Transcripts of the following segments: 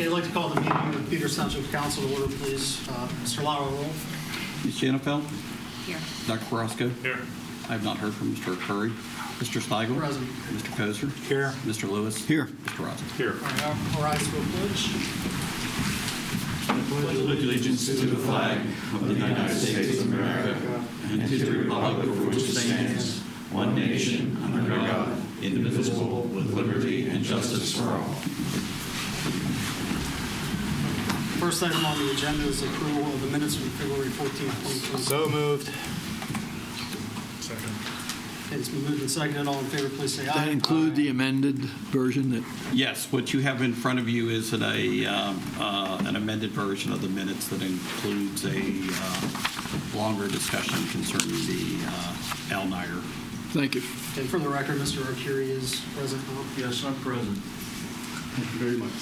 Okay, I'd like to call the meeting of the Peters Township Council to order, please. Mr. Lauer, roll. Ms. Janefeld? Here. Dr. Carrasco? Here. I have not heard from Mr. Curry. Mr. Steigel? Present. Mr. Koser? Here. Mr. Lewis? Here. Mr. Rosen? Here. All right, our eyes will pledge. pledge allegiance to the flag of the United States of America and to the republic for which it stands, one nation, under God, indivisible, with liberty and justice for all. First item on the agenda is approval of the minutes from February 14th, 2020. So moved. Second. Okay, it's been moved and seconded. All in favor, please say aye. That include the amended version that, Yes, what you have in front of you is an amended version of the minutes that includes a longer discussion concerning the Al Niger. thank you. Okay, for the record, Mr. Arcuri is present. Yes, I'm present. Thank you very much.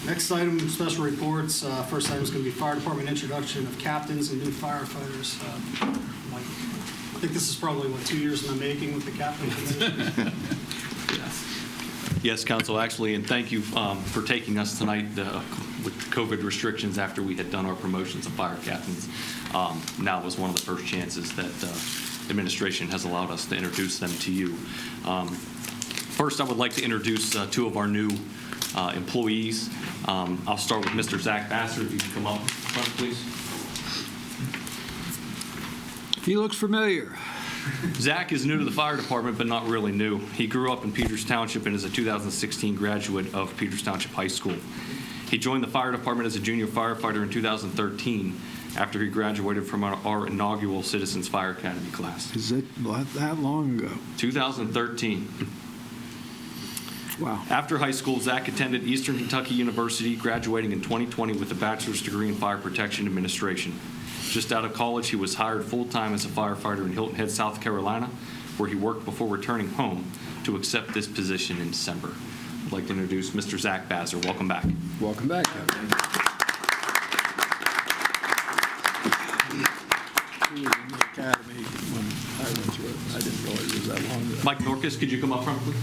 Next item, special reports. First item is going to be fire department introduction of captains and new firefighters. Mike, I think this is probably, 2 years in the making with the captain committee? Yes, Council, actually, and thank you for taking us tonight with COVID restrictions after we had done our promotions of fire captains. Now was one of the first chances that administration has allowed us to introduce them to you. First, I would like to introduce two of our new employees. I'll start with Mr. Zach Bassett. If you can come up front, please. He looks familiar. Zach is new to the fire department, but not really new. He grew up in Peters Township and is a 2016 graduate of Peters Township High School. He joined the fire department as a junior firefighter in 2013 after he graduated from our inaugural Citizens Fire Academy class. Is it that long ago? 2013. Wow. After high school, Zach attended Eastern Kentucky University, graduating in 2020 with a bachelor's degree in fire protection administration. Just out of college, he was hired full-time as a firefighter in Hilton Head, South Carolina, where he worked before returning home to accept this position in December. I'd like to introduce Mr. Zach Bassett. Welcome back. Welcome back. He was in the academy when I went through it. I didn't realize it was that long ago. Mike Norcus, could you come up front, please?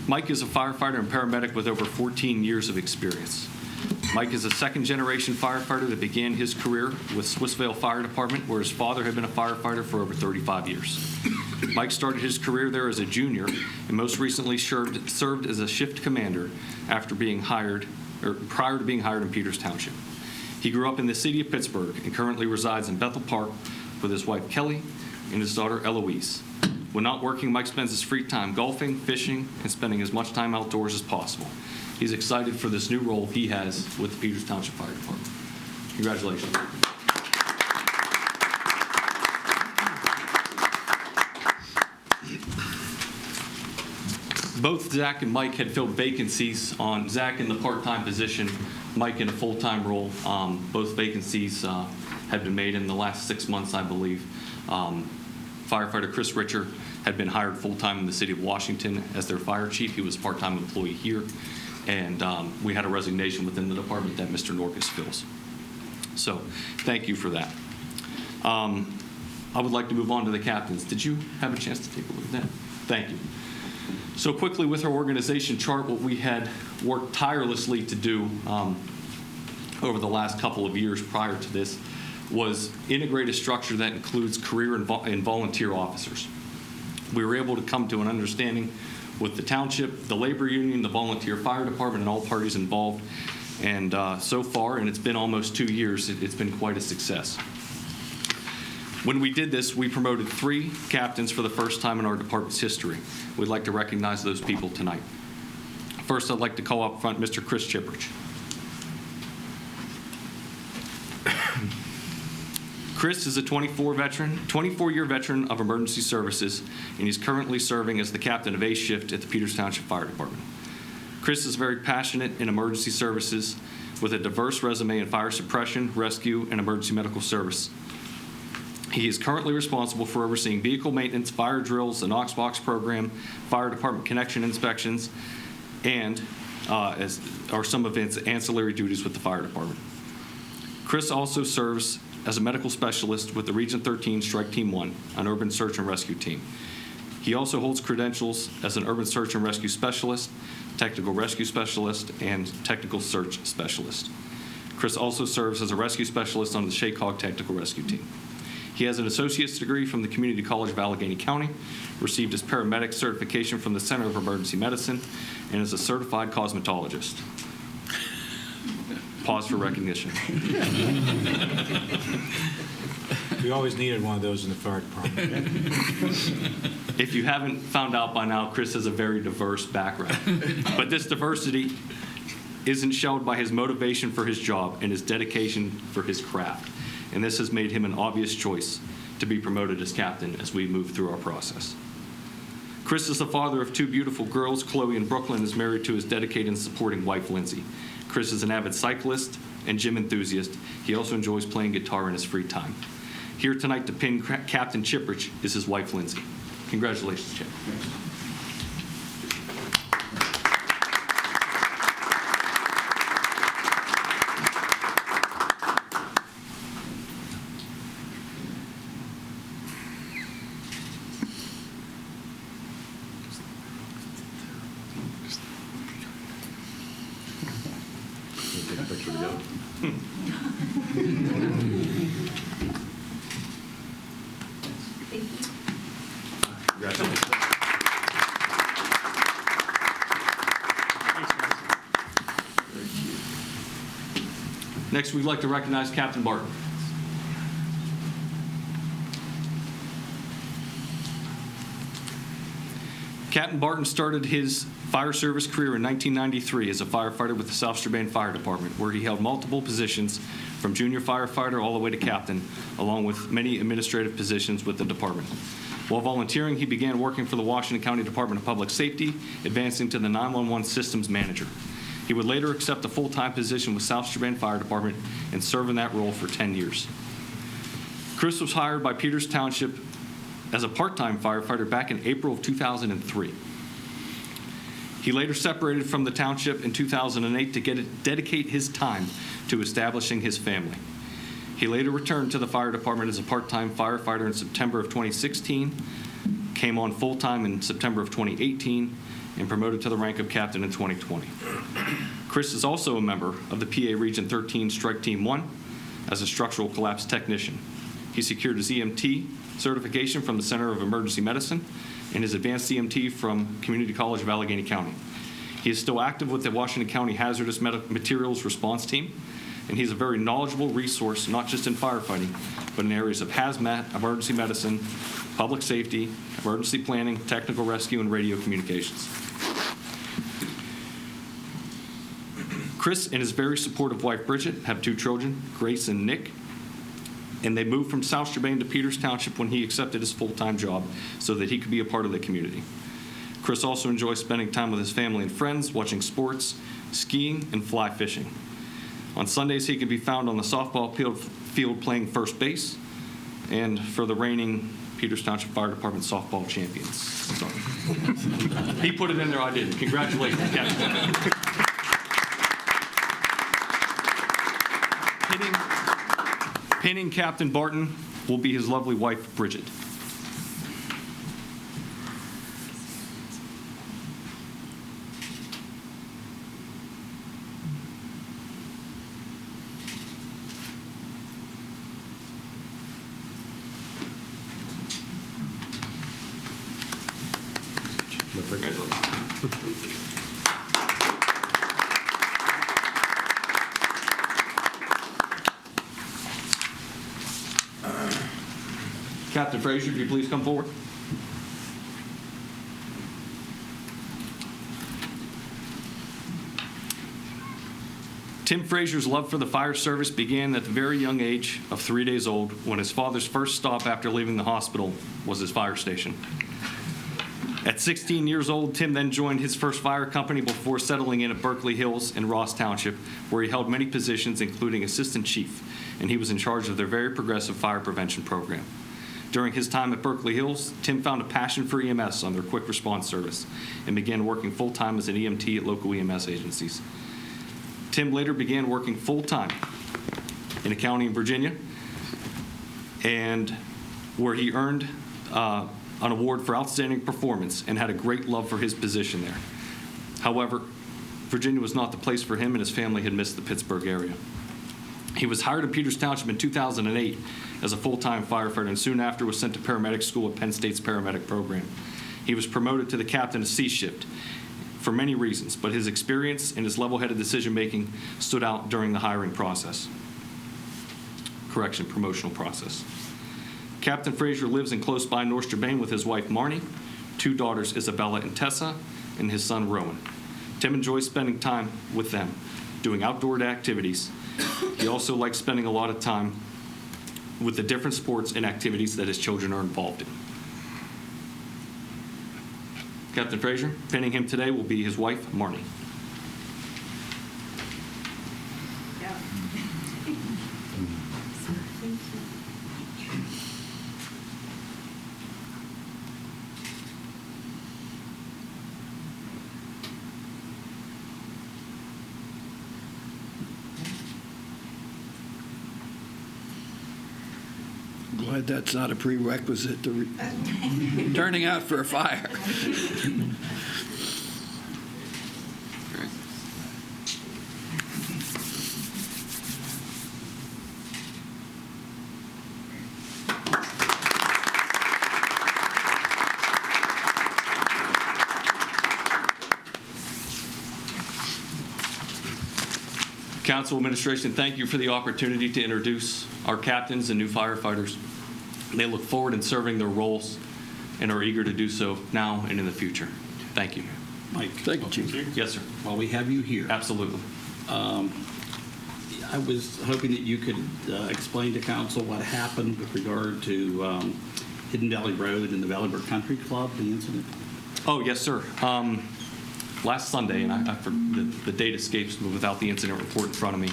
Mike is a firefighter and paramedic with over 14 years of experience. Mike is a second-generation firefighter that began his career with Swissvale Fire Department, where his father had been a firefighter for over 35 years. Mike started his career there as a junior and most recently served as a shift commander after being hired, or prior to being hired in Peters Township. He grew up in the city of Pittsburgh and currently resides in Bethel Park with his wife Kelly and his daughter Eloise. When not working, Mike spends his free time golfing, fishing, and spending as much time outdoors as possible. He's excited for this new role he has with the Peters Township Fire Department. Congratulations. Both Zach and Mike had filled vacancies on Zach in the part-time position, Mike in a full-time role. Both vacancies had been made in the last 6 months, I believe. Firefighter Chris Richer had been hired full-time in the city of Washington as their fire chief. He was a part-time employee here. And we had a resignation within the department that Mr. Norcus fills. So thank you for that. I would like to move on to the captains. Did you have a chance to take a look at that? Thank you. So quickly with our organization chart, what we had worked tirelessly to do over the last couple of years prior to this was integrate a structure that includes career and volunteer officers. We were able to come to an understanding with the township, the labor union, the volunteer fire department, and all parties involved. And so far, and it's been almost 2 years, it's been quite a success. When we did this, we promoted 3 captains for the first time in our department's history. We'd like to recognize those people tonight. First, I'd like to call up front Mr. Chris Chipperich. Chris is a 24-year veteran of emergency services, and he's currently serving as the captain of A shift at the Peters Township Fire Department. Chris is very passionate in emergency services with a diverse resume in fire suppression, rescue, and emergency medical service. He is currently responsible for overseeing vehicle maintenance, fire drills, the Knox Box program, fire department connection inspections, and are some of his ancillary duties with the fire department. Chris also serves as a medical specialist with the Region 13 Strike Team 1, an urban search and rescue team. He also holds credentials as an urban search and rescue specialist, technical rescue specialist, and technical search specialist. Chris also serves as a rescue specialist on the Shake Hog Technical Rescue Team. He has an associate's degree from the Community College of Allegheny County, received his paramedic certification from the Center of Emergency Medicine, and is a certified cosmetologist. Pause for recognition. We always needed one of those in the fire department. If you haven't found out by now, Chris has a very diverse background. But this diversity isn't shown by his motivation for his job and his dedication for his craft. And this has made him an obvious choice to be promoted as captain as we move through our process. Chris is the father of two beautiful girls, Chloe and Brooklyn, and is married to his dedicated and supporting wife, Lindsay. Chris is an avid cyclist and gym enthusiast. He also enjoys playing guitar in his free time. Here tonight to pin Captain Chiprich is his wife, Lindsay. Congratulations, Chip. Take a picture together. Congratulations. Next, we'd like to recognize Captain Bart. Captain Barton started his fire service career in 1993 as a firefighter with the South Strabane Fire Department, where he held multiple positions from junior firefighter all the way to captain, along with many administrative positions with the department. While volunteering, he began working for the Washington County Department of Public Safety, advancing to the 911 Systems Manager. He would later accept a full-time position with South Strabane Fire Department and serve in that role for 10 years. Chris was hired by Peters Township as a part-time firefighter back in April of 2003. He later separated from the township in 2008 to dedicate his time to establishing his family. He later returned to the fire department as a part-time firefighter in September of 2016, came on full-time in September of 2018, and promoted to the rank of captain in 2020. Chris is also a member of the PA Region 13 Strike Team 1 as a structural collapse technician. He secured his EMT certification from the Center of Emergency Medicine and his advanced EMT from Community College of Allegheny County. He is still active with the Washington County Hazardous Materials Response Team, and he's a very knowledgeable resource, not just in firefighting, but in areas of hazmat, emergency medicine, public safety, emergency planning, technical rescue, and radio communications. Chris and his very supportive wife, Bridget, have two children, Grace and Nick, and they moved from South Strabane to Peters Township when he accepted his full-time job so that he could be a part of the community. Chris also enjoys spending time with his family and friends, watching sports, skiing, and fly fishing. On Sundays, he can be found on the softball field playing first base, and for the reigning Peters Township Fire Department softball champions. Sorry. He put it in there, I didn't. Congratulations, Captain. Pinning Captain Barton will be his lovely wife, Bridget. Captain Frazier, if you please come forward. Tim Frazier's love for the fire service began at the very young age of 3 days old when his father's first stop after leaving the hospital was his fire station. At 16 years old, Tim then joined his first fire company before settling in at Berkeley Hills in Ross Township, where he held many positions, including assistant chief, and he was in charge of their very progressive fire prevention program. During his time at Berkeley Hills, Tim found a passion for EMS on their quick response service and began working full-time as an EMT at local EMS agencies. Tim later began working full-time in a county in Virginia, and where he earned an award for outstanding performance and had a great love for his position there. However, Virginia was not the place for him, and his family had missed the Pittsburgh area. He was hired at Peters Township in 2008 as a full-time firefighter, and soon after was sent to paramedic school at Penn State's paramedic program. He was promoted to the captain of C shift for many reasons, but his experience and his level-headed decision-making stood out during the hiring process. Promotional process. Captain Frazier lives in close by North Strabane with his wife Marnie, 2 daughters Isabella and Tessa, and his son Rowan. Tim enjoys spending time with them, doing outdoor activities. He also likes spending a lot of time with the different sports and activities that his children are involved in. Captain Frazier, pinning him today will be his wife, Marnie. Glad that's not a prerequisite to turning out for a fire. Council administration, thank you for the opportunity to introduce our captains and new firefighters. They look forward in serving their roles and are eager to do so now and in the future. Thank you. Mike? Thank you, Chief. Yes, sir. While we have you here, Absolutely. I was hoping that you could explain to council what happened with regard to Hidden Valley Road and the Valley Brook Country Club, the incident. Oh, yes, sir. Last Sunday, and the date escapes me without the incident report in front of me,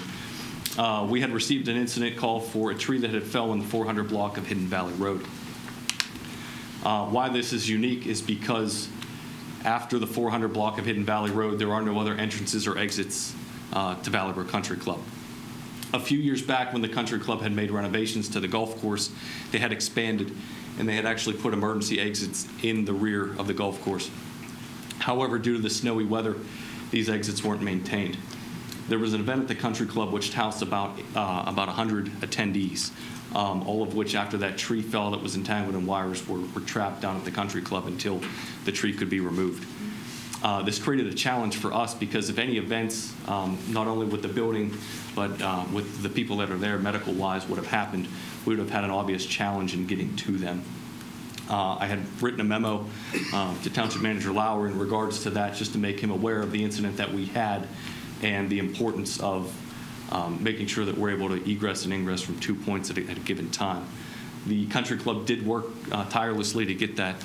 we had received an incident call for a tree that had fell in the 400 block of Hidden Valley Road. Why this is unique is because after the 400 block of Hidden Valley Road, there are no other entrances or exits to Valley Brook Country Club. A few years back, when the country club had made renovations to the golf course, they had expanded, and they had actually put emergency exits in the rear of the golf course. However, due to the snowy weather, these exits weren't maintained. There was an event at the country club which housed about 100 attendees, all of which, after that tree fell that was entangled in wires, were trapped down at the country club until the tree could be removed. This created a challenge for us because if any events, not only with the building, but with the people that are there medical-wise would have happened, we would have had an obvious challenge in getting to them. I had written a memo to Township Manager Lauer in regards to that, just to make him aware of the incident that we had and the importance of making sure that we're able to egress and ingress from 2 points at a given time. The country club did work tirelessly to get that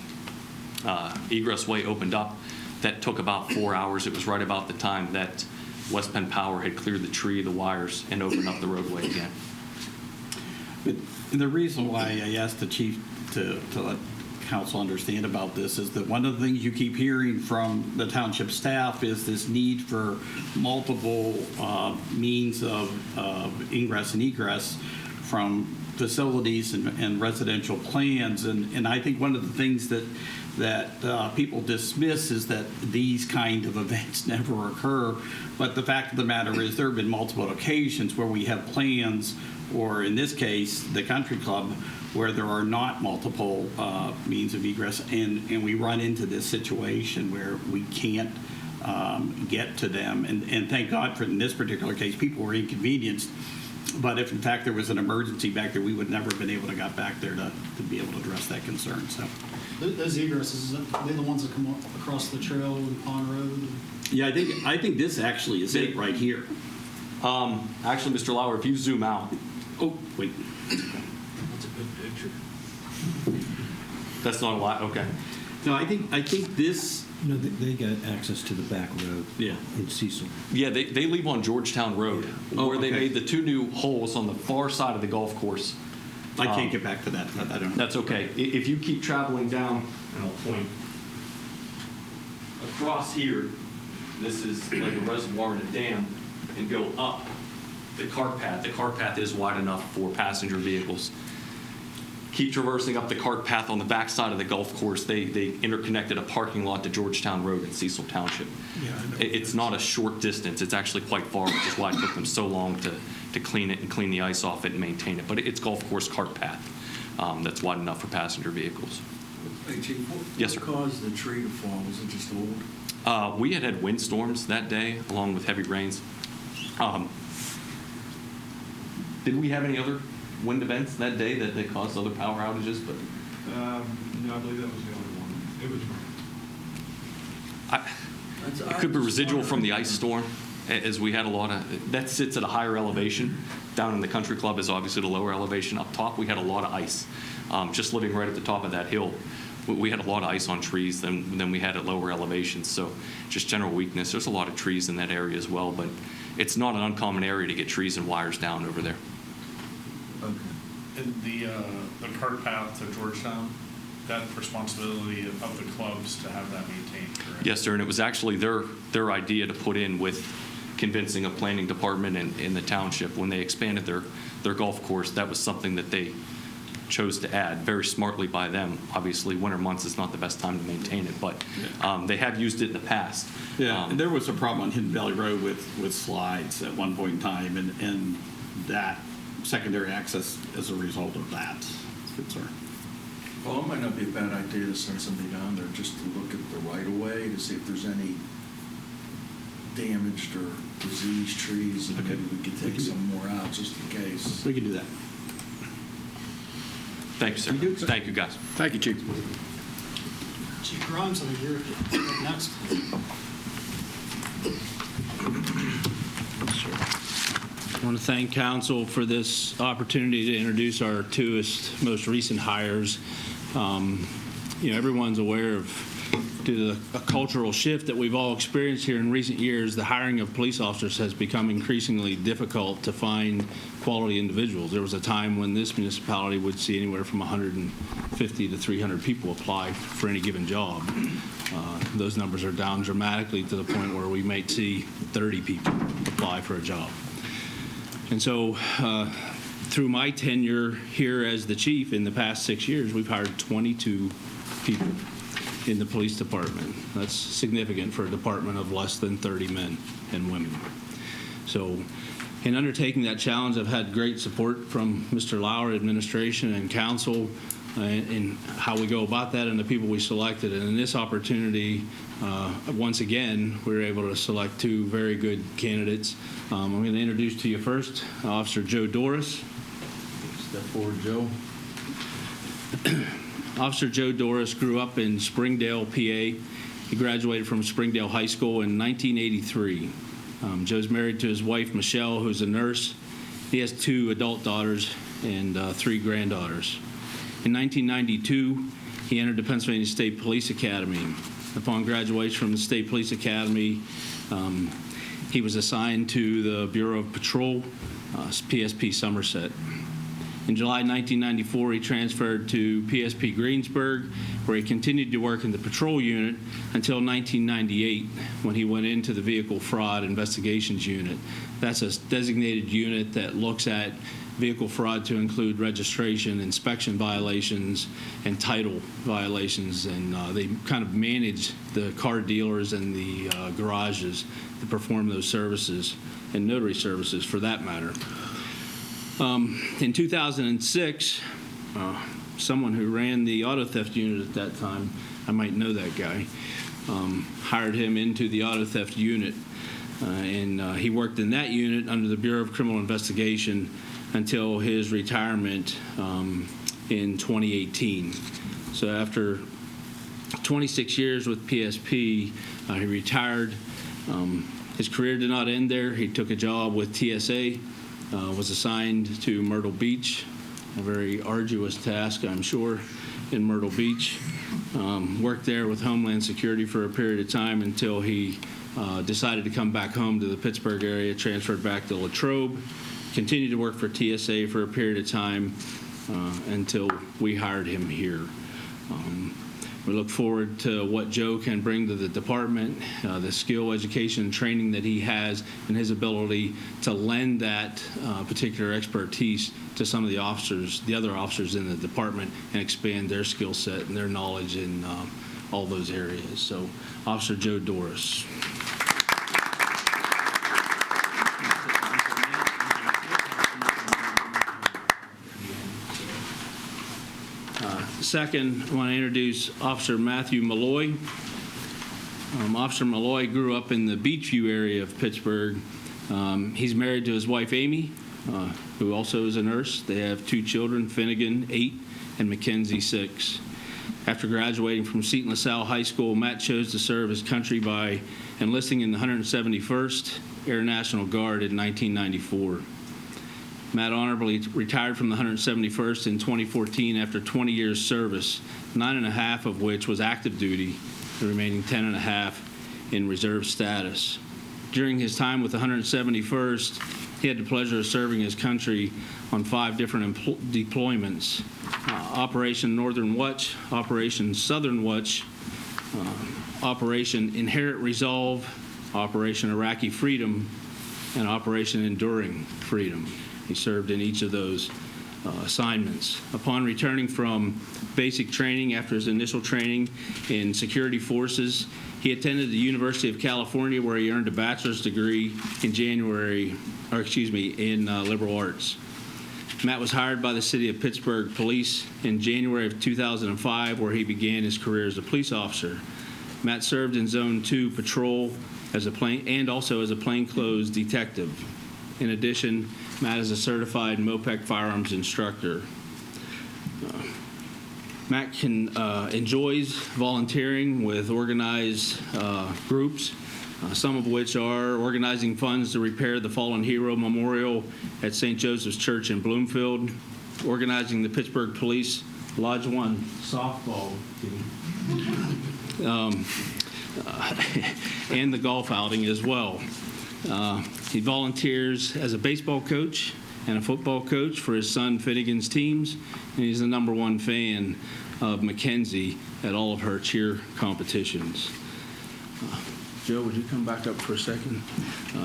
egress way opened up. That took about 4 hours. It was right about the time that West Penn Power had cleared the tree, the wires, and opened up the roadway again. But the reason why I asked the chief to let council understand about this is that one of the things you keep hearing from the township staff is this need for multiple means of ingress and egress from facilities and residential plans. And I think one of the things that people dismiss is that these kind of events never occur. But the fact of the matter is there have been multiple occasions where we have plans, or in this case, the country club, where there are not multiple means of egress, and we run into this situation where we can't get to them. And thank God for in this particular case, people were inconvenienced. But if in fact there was an emergency back there, we would never have been able to get back there to be able to address that concern. So, Those egresses, are they the ones that come across the trail and Pond Road? yeah, I think this actually is it right here. Actually, Mr. Lauer, if you zoom out, Oh, wait. That's a good picture. that's not a lot. Okay. No, I think this. No, they got access to the back road. Yeah. In Cecil. Yeah, they leave on Georgetown Road, Oh, where they okay. made the 2 new holes on the far side of the golf course. I can't get back to that. I don't know. That's okay. If you keep traveling down, and I'll point across here, this is like a reservoir and a dam, and go up the cart path. The cart path is wide enough for passenger vehicles. keep traversing up the cart path on the backside of the golf course. They interconnected a parking lot to Georgetown Road in Cecil Township. Yeah, I know. It's not a short distance. It's actually quite far, which is why it took them so long to clean it and clean the ice off it and maintain it. But it's golf course cart path that's wide enough for passenger vehicles. Hey, Chief, Yes, sir. what caused the tree to fall? Was it just old? We had windstorms that day, along with heavy rains. Did we have any other wind events that day that caused other power outages? But No, I believe that was the only one. It was it could be residual from the ice storm, as we had a lot of, that sits at a higher elevation. Down in the country club is obviously the lower elevation. Up top, we had a lot of ice. Just living right at the top of that hill, we had a lot of ice on trees than we had at lower elevations. So just general weakness. There's a lot of trees in that area as well, but it's not an uncommon area to get trees and wires down over there. Okay. And the cart path to Georgetown, that's responsibility of the clubs to have that maintained, correct? Yes, sir, and it was actually their idea to put in with convincing a planning department in the township. When they expanded their golf course, that was something that they chose to add very smartly by them. Obviously, winter months is not the best time to maintain it, but they have used it in the past. Yeah, and there was a problem on Hidden Valley Road with slides at one point in time, and that secondary access as a result of that. Good, sir. Well, it might not be a bad idea to send somebody down there just to look at the right-of-way to see if there's any damaged or diseased trees, and maybe we could take some more out just in case. We can do that. Thank you, sir. Thank you, guys. Thank you, Chief. Chief Grimes, I think you're up next. I want to thank council for this opportunity to introduce our two most recent hires. Everyone's aware of, due to a cultural shift that we've all experienced here in recent years, the hiring of police officers has become increasingly difficult to find quality individuals. There was a time when this municipality would see anywhere from 150 to 300 people apply for any given job. Those numbers are down dramatically to the point where we might see 30 people apply for a job. And so through my tenure here as the chief in the past 6 years, we've hired 22 people in the police department. That's significant for a department of less than 30 men and women. So in undertaking that challenge, I've had great support from Mr. Lauer, administration, and council in how we go about that and the people we selected. And in this opportunity, once again, we were able to select two very good candidates. I'm going to introduce to you first Officer Joe Doris. Step forward, Joe. Officer Joe Doris grew up in Springdale, PA. He graduated from Springdale High School in 1983. Joe's married to his wife, Michelle, who's a nurse. He has 2 adult daughters and 3 granddaughters. In 1992, he entered the Pennsylvania State Police Academy. Upon graduation from the State Police Academy, he was assigned to the Bureau of Patrol, PSP Somerset. In July 1994, he transferred to PSP Greensburg, where he continued to work in the patrol unit until 1998, when he went into the Vehicle Fraud Investigations Unit. That's a designated unit that looks at vehicle fraud to include registration, inspection violations, and title violations, and they kind of manage the car dealers and the garages to perform those services, and notary services for that matter. In 2006, someone who ran the auto theft unit at that time, I might know that guy, hired him into the auto theft unit, and he worked in that unit under the Bureau of Criminal Investigation until his retirement in 2018. So after 26 years with PSP, he retired. His career did not end there. He took a job with TSA, was assigned to Myrtle Beach, a very arduous task, I'm sure, in Myrtle Beach. Worked there with Homeland Security for a period of time until he decided to come back home to the Pittsburgh area, transferred back to Latrobe, continued to work for TSA for a period of time until we hired him here. We look forward to what Joe can bring to the department, the skill, education, and training that he has, and his ability to lend that particular expertise to some of the officers, the other officers in the department, and expand their skill set and their knowledge in all those areas. So, Officer Joe Doris. Second, I want to introduce Officer Matthew Malloy. Officer Malloy grew up in the Beachview area of Pittsburgh. He's married to his wife, Amy, who also is a nurse. They have 2 children, Finnegan, 8, and Mackenzie, 6. After graduating from Seton LaSalle High School, Matt chose to serve his country by enlisting in the 171st Air National Guard in 1994. Matt honorably retired from the 171st in 2014 after 20 years service, 9.5 of which was active duty, the remaining 10.5 in reserve status. During his time with the 171st, he had the pleasure of serving his country on 5 different deployments: Operation Northern Watch, Operation Southern Watch, Operation Inherent Resolve, Operation Iraqi Freedom, and Operation Enduring Freedom. He served in each of those assignments. Upon returning from basic training after his initial training in security forces, he attended the University of California, where he earned a bachelor's degree in liberal arts. Matt was hired by the City of Pittsburgh Police in January of 2005, where he began his career as a police officer. Matt served in Zone 2 Patrol and also as a plainclothes detective. In addition, Matt is a certified MOPEC firearms instructor. Matt enjoys volunteering with organized groups, some of which are organizing funds to repair the Fallen Hero Memorial at St. Joseph's Church in Bloomfield, organizing the Pittsburgh Police Lodge 1 softball team, and the golf outing as well. He volunteers as a baseball coach and a football coach for his son Finnegan's teams, and he's the #1 fan of Mackenzie at all of her cheer competitions. Joe, would you come back up for a second?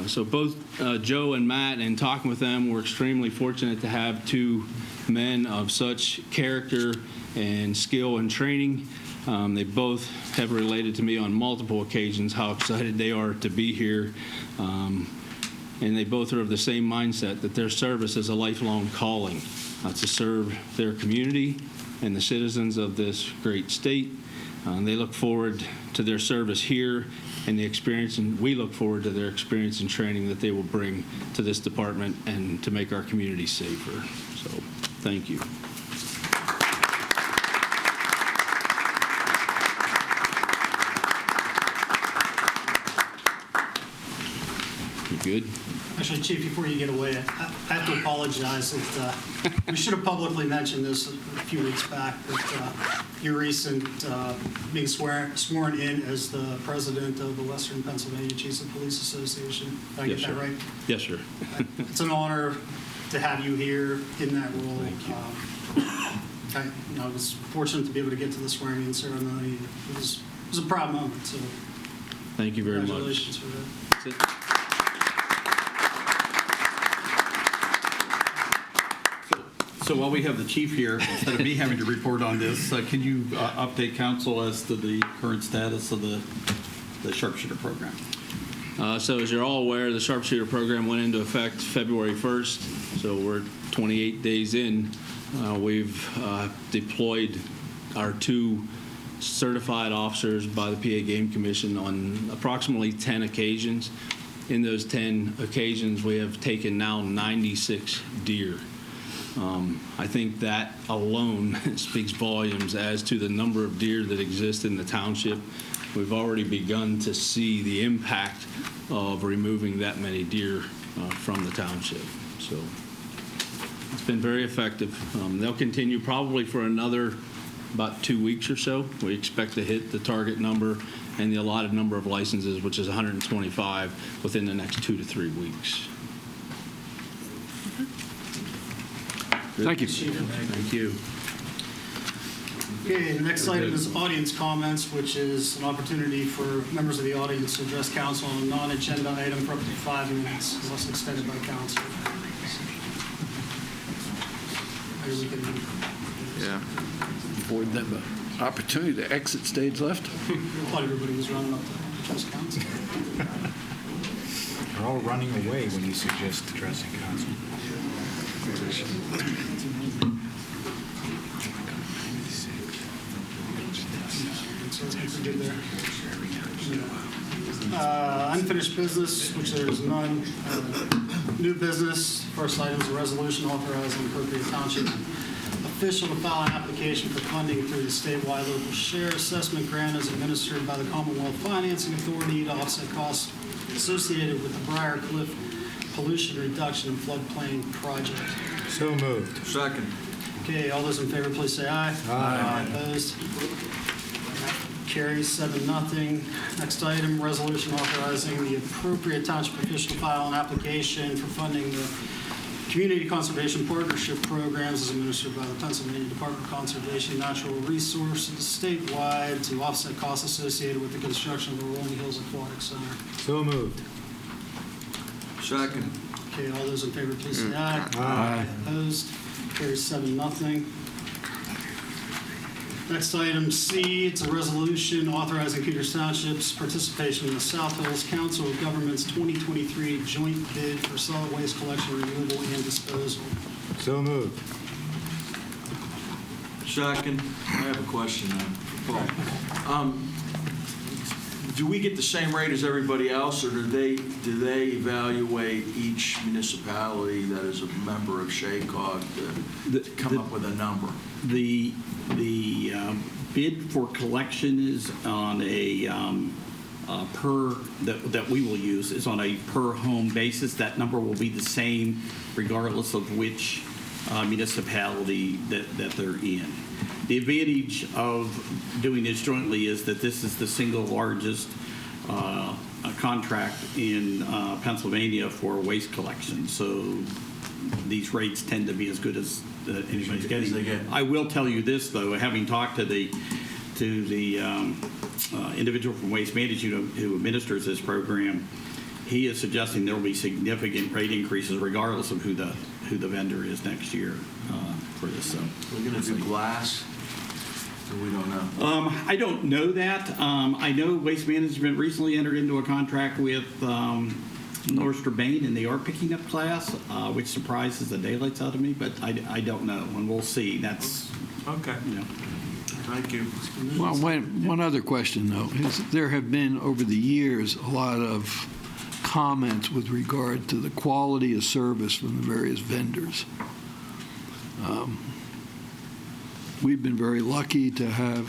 So both Joe and Matt, in talking with them, we're extremely fortunate to have 2 men of such character and skill and training. They both have related to me on multiple occasions how excited they are to be here. And they both are of the same mindset that their service is a lifelong calling to serve their community and the citizens of this great state. They look forward to their service here and the experience, and we look forward to their experience and training that they will bring to this department and to make our community safer. So, thank you. You good? Actually, Chief, before you get away, I have to apologize. We should have publicly mentioned this a few weeks back, but your recent being sworn in as the president of the Western Pennsylvania Chiefs of Police Association. Did I get that right? Yes, sir. It's an honor to have you here in that role. Thank you. I was fortunate to be able to get to the swearing-in ceremony. It was a proud moment. So thank you very much. Congratulations for that. That's it. So while we have the chief here, instead of me having to report on this, can you update council as to the current status of the sharpshooter program? So as you're all aware, the sharpshooter program went into effect February 1st, so we're 28 days in. We've deployed our 2 certified officers by the PA Game Commission on approximately 10 occasions. In those 10 occasions, we have taken now 96 deer. I think that alone speaks volumes as to the number of deer that exist in the township. We've already begun to see the impact of removing that many deer from the township. So it's been very effective. They'll continue probably for another about 2 weeks or so. We expect to hit the target number and the allotted number of licenses, which is 125, within the next 2 to 3 weeks. Thank you. Thank you. Okay, the next item is audience comments, which is an opportunity for members of the audience to address council on a non-agenda item for up to 5 minutes, unless extended by council. Maybe we can Yeah. Afford them an opportunity to exit stage left. I thought everybody was running up to address council. They're all running away when you suggest addressing council. Unfinished business, which there is none. New business, first item is a resolution authorizing appropriate township official to file an application for funding through the statewide local share assessment grant as administered by the Commonwealth Financing Authority to offset costs associated with the Briar Cliff pollution reduction and floodplain project. So moved. Second. Okay, all those in favor, please say aye. Aye. Opposed? Carries 7-0. Next item, resolution authorizing the appropriate township official to file an application for funding the Community Conservation Partnership Programs as administered by the Pennsylvania Department of Conservation and Natural Resources statewide to offset costs associated with the construction of the Rolling Hills Aquatic Center. So moved. Second. Okay, all those in favor, please say aye. Aye. Opposed? Carries 7-0. Next item C, it's a resolution authorizing Peters Township's participation in the South Hills Council of Governments 2023 joint bid for solid waste collection, removal, and disposal. So moved. Second. I have a question then for Paul. Do we get the same rate as everybody else, or do they evaluate each municipality that is a member of SHACOG to come up with a number? The bid for collection is on a that we will use is on a per home basis. That number will be the same regardless of which municipality that they're in. The advantage of doing this jointly is that this is the single largest contract in Pennsylvania for waste collection. So these rates tend to be as good as anybody's getting. I will tell you this, though, having talked to the individual from Waste Management who administers this program, he is suggesting there will be significant rate increases regardless of who the vendor is next year for this. So We're going to do glass, or we don't know? I don't know that. I know Waste Management recently entered into a contract with North Bain, and they are picking up glass, which surprises the daylights out of me, but I don't know, and we'll see. That's Okay. you know. Thank you. Well, one other question, though, is there have been over the years a lot of comments with regard to the quality of service from the various vendors. We've been very lucky to have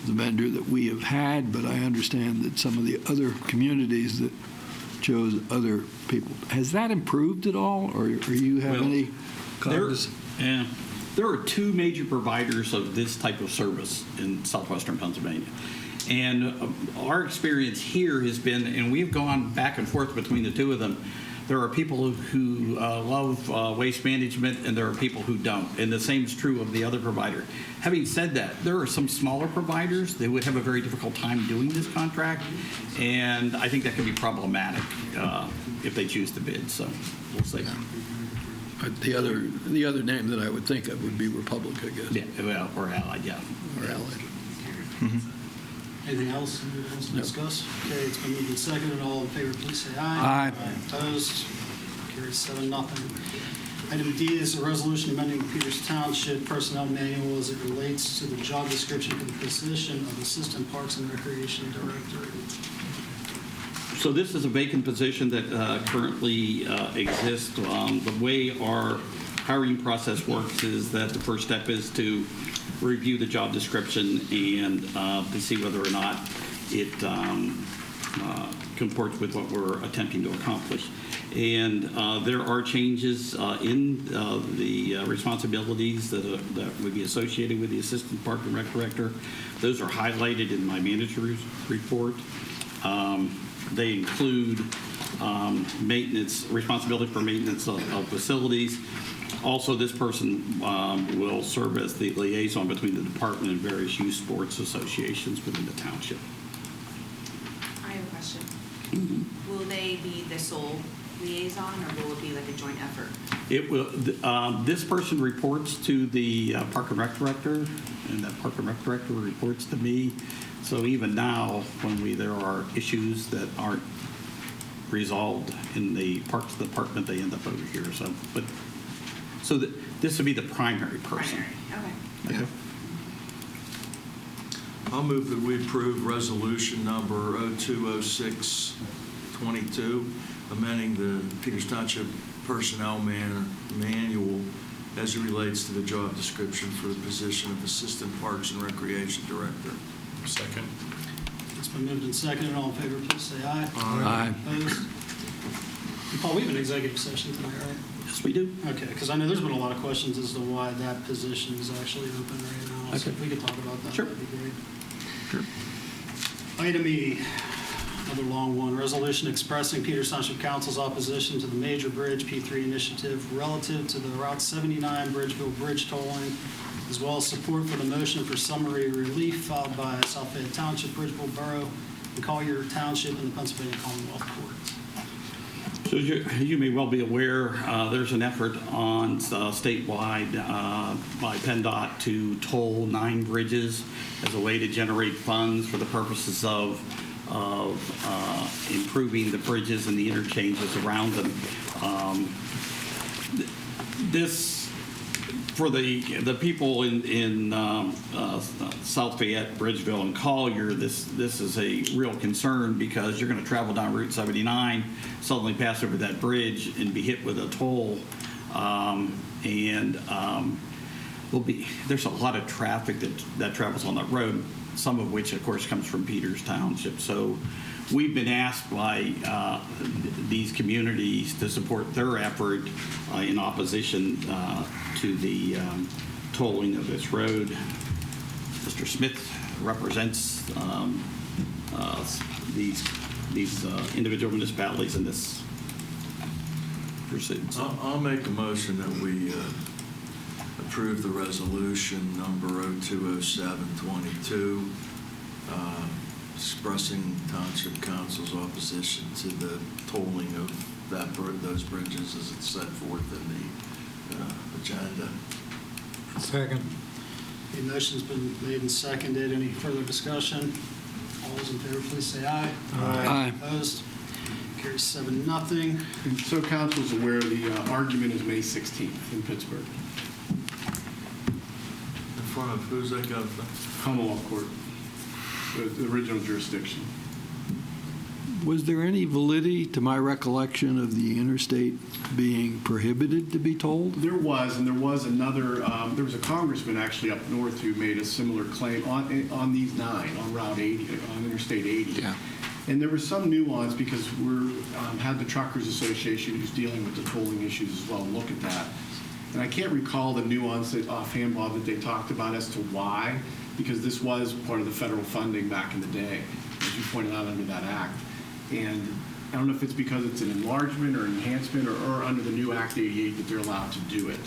the vendor that we have had, but I understand that some of the other communities that chose other people. Has that improved at all, or you have any comments? There are two major providers of this type of service in southwestern Pennsylvania. And our experience here has been, and we've gone back and forth between the two of them, there are people who love Waste Management, and there are people who don't. And the same is true of the other provider. Having said that, there are some smaller providers that would have a very difficult time doing this contract, and I think that could be problematic if they choose to bid. So we'll see. The other name that I would think of would be Republic, I guess. Yeah, well, or Allied, yeah. Or Allied. Anything else anyone wants to discuss? Okay, it's been moved and seconded. All in favor, please say aye. Aye. Opposed? Carries 7-0. Item D is a resolution amending the Peters Township Personnel Manual as it relates to the job description for the position of Assistant Parks and Recreation Director. So this is a vacant position that currently exists. The way our hiring process works is that the first step is to review the job description and to see whether or not it comports with what we're attempting to accomplish. And there are changes in the responsibilities that would be associated with the Assistant Park and Rec Director. Those are highlighted in my manager's report. They include maintenance, responsibility for maintenance of facilities, Also, this person will serve as the liaison between the department and various youth sports associations within the township. I have a question. Will they be the sole liaison, or will it be like a joint effort? It will. This person reports to the Park and Rec director, and that Park and Rec director reports to me. So even now, when there are issues that aren't resolved in the Parks Department, they end up over here. So this would be the primary person. Primary, okay. Okay. I'll move that we approve resolution number 020622, amending the Peters Township Personnel Manual as it relates to the job description for the position of Assistant Parks and Recreation Director. Second. It's been moved and seconded. All in favor, please say aye. Aye. Opposed? And Paul, we have an executive session tonight, right? Yes, we do. Okay, because I know there's been a lot of questions as to why that position is actually open right now. So Okay. if we could talk about that, Sure. that'd be great. Sure. Item E, another long one, resolution expressing Peters Township Council's opposition to the Major Bridge P3 initiative relative to the Route 79 Bridgeville Bridge tolling, as well as support for the motion for summary relief filed by South Fayette Township, Bridgeville Borough, and Collier Township in the Pennsylvania Commonwealth Courts. So as you may well be aware, there's an effort on statewide by PennDOT to toll 9 bridges as a way to generate funds for the purposes of improving the bridges and the interchanges around them. This, for the people in South Fayette, Bridgeville, and Collier, this is a real concern because you're going to travel down Route 79, suddenly pass over that bridge, and be hit with a toll. There's a lot of traffic that travels on that road, some of which, of course, comes from Peters Township. So we've been asked by these communities to support their effort in opposition to the tolling of this road. Mr. Smith represents these individual municipalities in this pursuit. So. I'll make a motion that we approve the resolution number 020722, expressing Township Council's opposition to the tolling of those bridges as it's set forth in the agenda. Second. The motion's been made and seconded. Any further discussion? All those in favor, please say aye. Aye. Opposed? Carries 7-0. And so council is aware, the argument is May 16th in Pittsburgh, In front of who's that got? Commonwealth Court, the original jurisdiction. Was there any validity to my recollection of the interstate being prohibited to be tolled? There was, and there was another, there was a congressman actually up north who made a similar claim on these 9, on Route 80, on Interstate 80. Yeah. And there was some nuance because we're had the Truckers Association who's dealing with the tolling issues as well look at that. And I can't recall the nuance that offhand, Bob, that they talked about as to why, because this was part of the federal funding back in the day, as you pointed out under that act. And I don't know if it's because it's an enlargement or enhancement or under the new Act 88 that they're allowed to do it.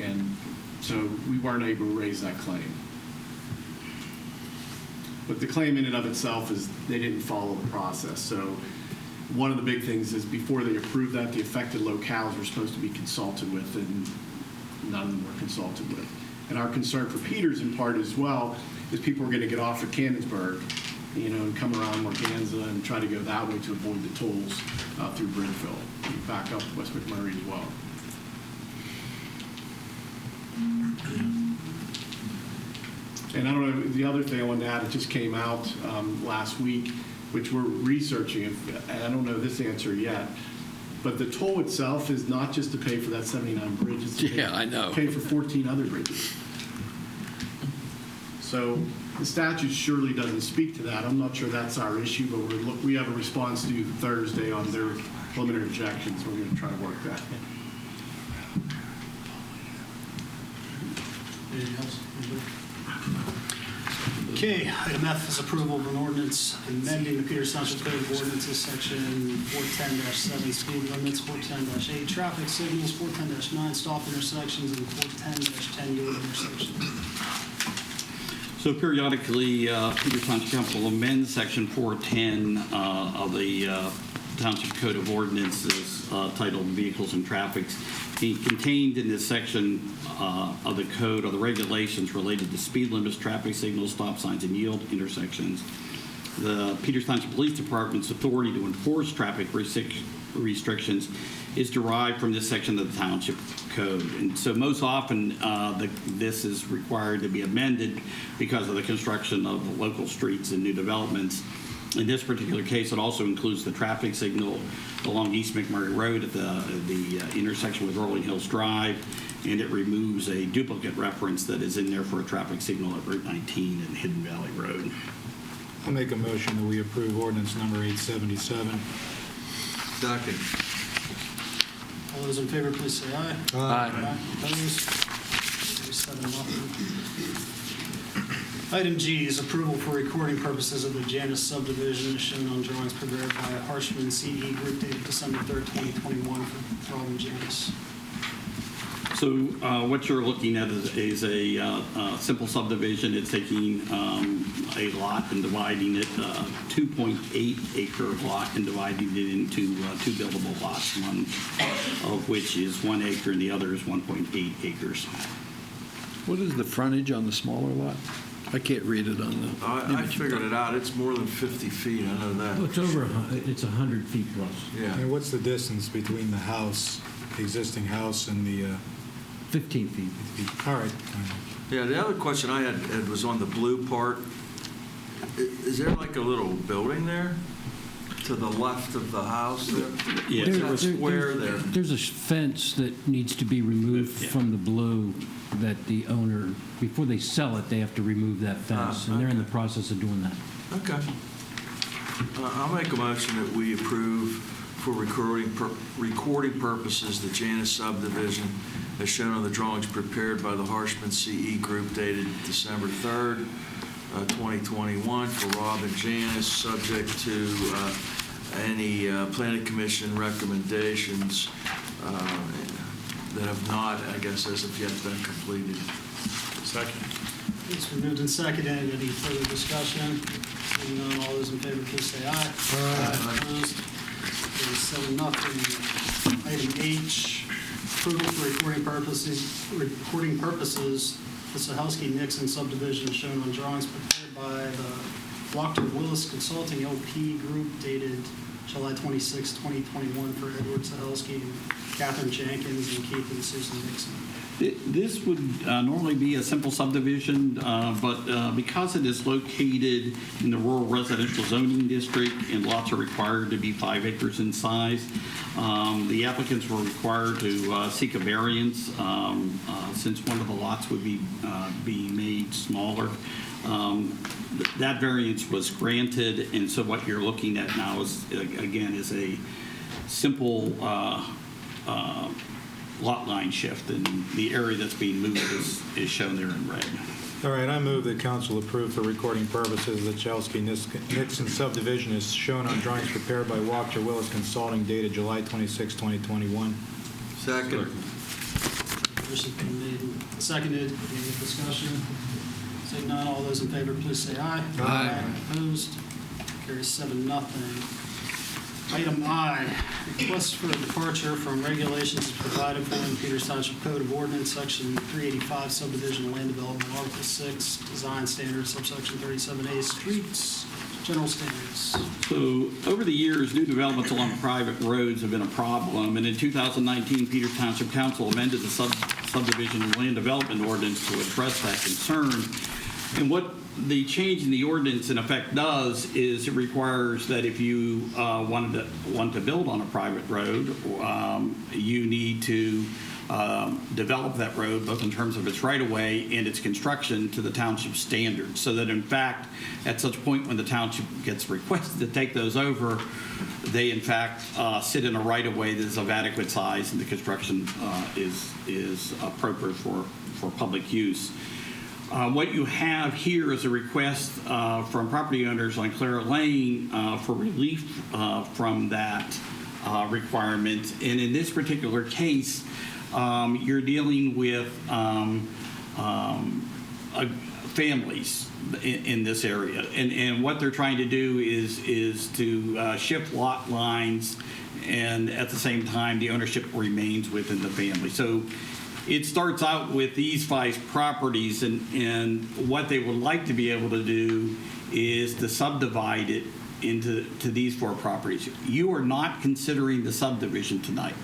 And so we weren't able to raise that claim. But the claim in and of itself is they didn't follow the process. So one of the big things is before they approved that, the affected locales were supposed to be consulted with, and none of them were consulted with. And our concern for Peters in part as well is people are going to get off at Cannonsburg, and come around Morganza and try to go that way to avoid the tolls through Bridgeville, and back up West McMurray as well. And I don't know, the other thing I wanted to add, it just came out last week, which we're researching, and I don't know this answer yet, but the toll itself is not just to pay for that 79 bridge, it's to Yeah, I know. pay for 14 other bridges. So the statute surely doesn't speak to that. I'm not sure that's our issue, but we have a response due Thursday on their preliminary objections. We're going to try to work that. Anything else? Okay, item F is approval of an ordinance amending the Peters Township Code of Ordinances, section 410-7 speed limits, 410-8 traffic signals, 410-9 stop intersections, and 410-10 yield intersections. So periodically, Peters Township Council amends Section 410 of the Township Code of Ordinances titled Vehicles and Traffic. Contained in this section of the code are the regulations related to speed limits, traffic signals, stop signs, and yield intersections. The Peters Township Police Department's authority to enforce traffic restrictions is derived from this section of the Township Code. And so most often, this is required to be amended because of the construction of local streets and new developments. In this particular case, it also includes the traffic signal along East McMurray Road at the intersection with Rolling Hills Drive, and it removes a duplicate reference that is in there for a traffic signal at Route 19 and Hidden Valley Road. I'll make a motion that we approve ordinance number 877. Second. All those in favor, please say aye. Aye. Opposed? Carries 7-0. Item G is approval for recording purposes of the Janus subdivision as shown on drawings prepared by Harshman CE Group dated December 3rd, 2021 for Robin Janus. So what you're looking at is a simple subdivision. It's taking a lot and dividing it, 2.8 acre lot, and dividing it into two buildable lots, one of which is 1 acre and the other is 1.8 acres. What is the frontage on the smaller lot? I can't read it on the I image. figured it out. It's more than 50 feet. I know Well, that. it's over, it's 100 feet plus. Yeah. And what's the distance between the house, the existing house, and the... 15 feet. All right. Yeah, the other question I had, Ed, was on the blue part. Is there like a little building there to the left of the house there? Yeah. What's that square there? There's a fence that needs to be removed Yeah. from the blue that the owner, before they sell it, they have to remove that fence, and they're in the process of doing that. Okay. I'll make a motion that we approve for recording purposes the Janus subdivision as shown on the drawings prepared by the Harshman CE Group dated December 3rd, 2021 for Rob and Janus, subject to any Planning Commission recommendations that have not, I guess, as of yet been completed. Second. It's been moved and seconded. Any further discussion? Seeing none, all those in favor, please say aye. Aye. Opposed? Carries 7-0. Item H, approval for recording purposes, the Sahelski-Nixon subdivision shown on drawings prepared by the Wachter Willis Consulting LP Group dated July 26, 2021 for Edward Sahelski and Catherine Jenkins and Keith and Susan Nixon. This would normally be a simple subdivision, but because it is located in the rural residential zoning district and lots are required to be 5 acres in size, the applicants were required to seek a variance since one of the lots would be made smaller. That variance was granted, and so what you're looking at now is, again, is a simple lot line shift, and the area that's being moved is shown there in red. All right, I move that council approve for recording purposes the Sahelski-Nixon subdivision is shown on drawings prepared by Wachter Willis Consulting dated July 26, 2021. Second. Motion's been made and seconded. Any discussion? Seeing none, all those in favor, please say aye. Aye. Opposed? Carries 7-0. Item I, request for a departure from regulations provided for in Peters Township Code of Ordinance, Section 385, Subdivision Land Development, Article 6, Design Standards, Subsection 37A, Streets, General Standards. So over the years, new developments along private roads have been a problem, and in 2019, Peters Township Council amended the subdivision and land development ordinance to address that concern. And what the change in the ordinance in effect does is it requires that if you want to build on a private road, you need to develop that road both in terms of its right-of-way and its construction to the township standards, so that in fact at such point when the township gets requested to take those over, they in fact sit in a right-of-way that is of adequate size and the construction is appropriate for public use. What you have here is a request from property owners on Clara Lane for relief from that requirement. And in this particular case, you're dealing with families in this area. And what they're trying to do is to shift lot lines, and at the same time, the ownership remains within the family. So it starts out with these 5 properties, and what they would like to be able to do is to subdivide it into these 4 properties. You are not considering the subdivision tonight.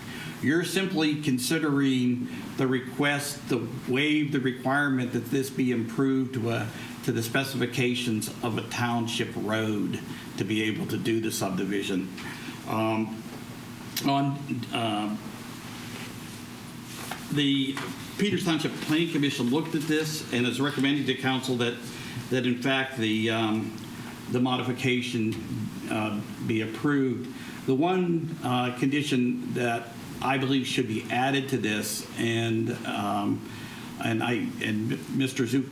You're simply considering the request to waive the requirement that this be improved to the specifications of a township road to be able to do the subdivision. The Peters Township Planning Commission looked at this and is recommending to council that in fact the modification be approved. The one condition that I believe should be added to this, and Mr. Zook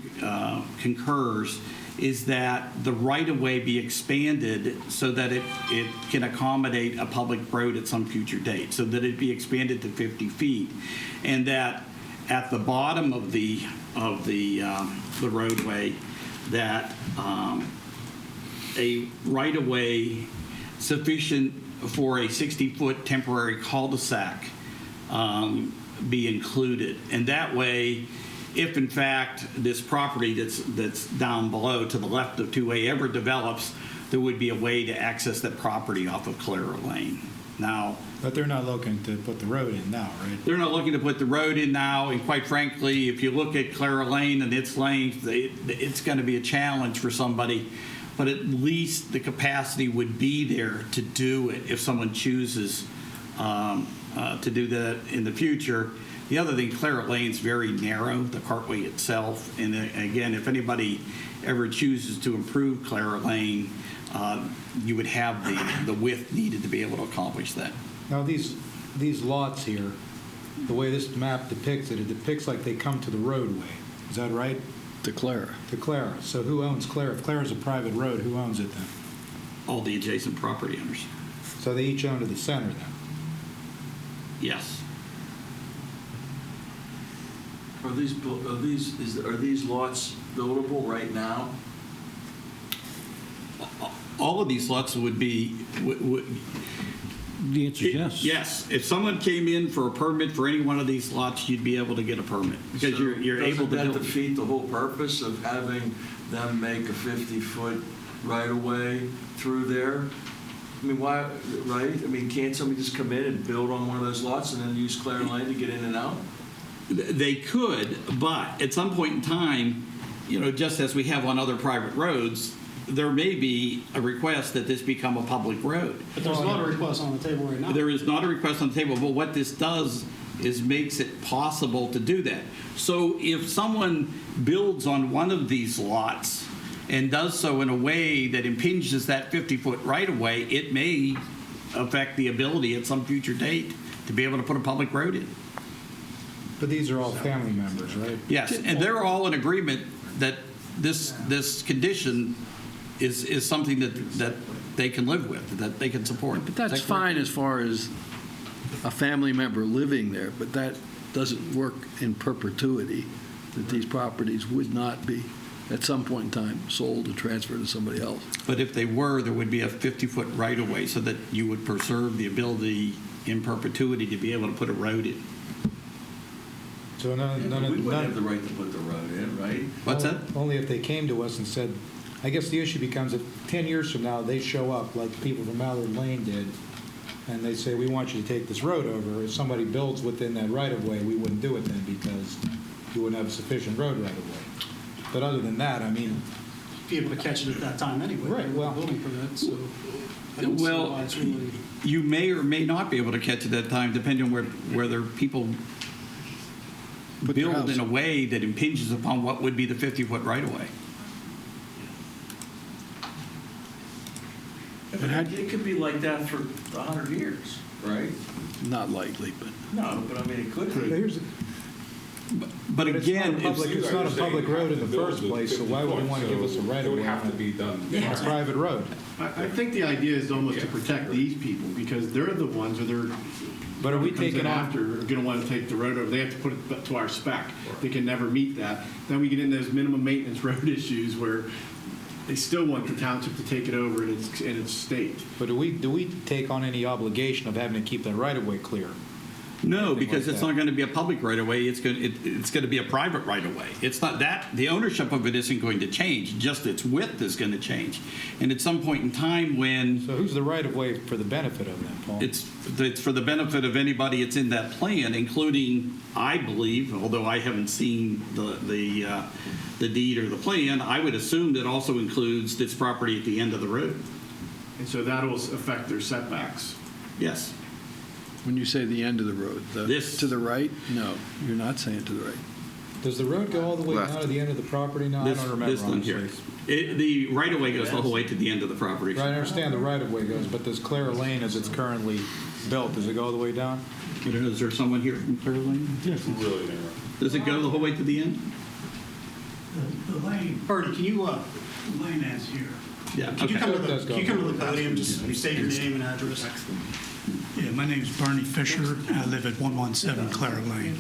concurs, is that the right-of-way be expanded so that it can accommodate a public road at some future date, so that it be expanded to 50 feet, and that at the bottom of the roadway, that a right-of-way sufficient for a 60-foot temporary cul-de-sac be included, and that way, if in fact this property that's down below to the left of 2A ever develops, there would be a way to access that property off of Clara Lane. Now, But they're not looking to put the road in now, right? they're not looking to put the road in now, and quite frankly, if you look at Clara Lane and its length, it's going to be a challenge for somebody, but at least the capacity would be there to do it if someone chooses to do that in the future. The other thing, Clara Lane's very narrow, the cartway itself, and again, if anybody ever chooses to improve Clara Lane, you would have the width needed to be able to accomplish that. Now, these lots here, the way this map depicts it depicts like they come to the roadway. Is that right? To Clara. To Clara. So who owns Clara? If Clara's a private road, who owns it then? All the adjacent property owners. So they each own to the center then? Yes. Are these lots buildable right now? All of these lots would be. The answer is yes. Yes. If someone came in for a permit for any one of these lots, you'd be able to get a permit because So you're able to doesn't that build. defeat the whole purpose of having them make a 50-foot right-of-way through there? I mean, why, right? I mean, can't somebody just come in and build on one of those lots and then use Clara Lane to get in and out? They could, but at some point in time, just as we have on other private roads, there may be a request that this become a public road. But there's not a request on the table right now. There is not a request on the table, but what this does is makes it possible to do that. So if someone builds on one of these lots and does so in a way that impinges that 50-foot right-of-way, it may affect the ability at some future date to be able to put a public road in. But these are all family members, right? Yes, and they're all in agreement that this condition is something that they can live with, that they can support. But that's fine as far as a family member living there, but that doesn't work in perpetuity, that these properties would not be, at some point in time, sold or transferred to somebody else. But if they were, there would be a 50-foot right-of-way so that you would preserve the ability in perpetuity to be able to put a road in. So We would have the right to put the road in, right? What's that? Only if they came to us and said, I guess the issue becomes if 10 years from now they show up like people from Malloy Lane did, and they say, we want you to take this road over. If somebody builds within that right-of-way, we wouldn't do it then because you wouldn't have sufficient road right-of-way. But other than that, I mean... Be able to catch it at that time anyway. Right, well... Building permit, so... I don't see why it's really... You may or may not be able to catch it at that time, depending on whether people build in a way that impinges upon what would be the 50-foot right-of-way. It could be like that for 100 years, right? Not likely, but... No, but I mean, it could be. Here's But again, It's not a public road in the first place, so why would we want to give us a right of way? It would have to be done. On a private road. I think the idea is almost to protect these people, because they're the ones, or they're. But are we comes in taking on? after, are going to want to take the road over. They have to put it to our spec. They can never meet that. Then we get into those minimum maintenance road issues where they still want the township to take it over in its state. But do we take on any obligation of having to keep that right of way clear? no, Anything because like it's that. not going to be a public right of way. It's going to be a private right of way. It's not that the ownership of it isn't going to change. Just its width is going to change. And at some point in time, when So who's the right of way for the benefit of that, Paul? it's for the benefit of anybody that's in that plan, including, I believe, although I haven't seen the deed or the plan, I would assume that also includes this property at the end of the road. And so that'll affect their setbacks. Yes. When you say the end of the road, to the right? No, you're not saying to the right. Does the road go all the way Left. down to the end of the property now? I This don't remember. one here. honestly. The right of way goes the whole way to the end of the property. Right, I understand the right of way goes, but does Clara Lane, as it's currently built, does it go all the way down? I don't know, is there someone here from Clear Lane? It's really narrow. Does it go the whole way to the end? The lane, Bertie, can you, the lane ends here. Yeah. can you Okay. come to the podium, just state your name and address? Yeah, my name's Bernie Fisher. I live at 117 Clara Lane.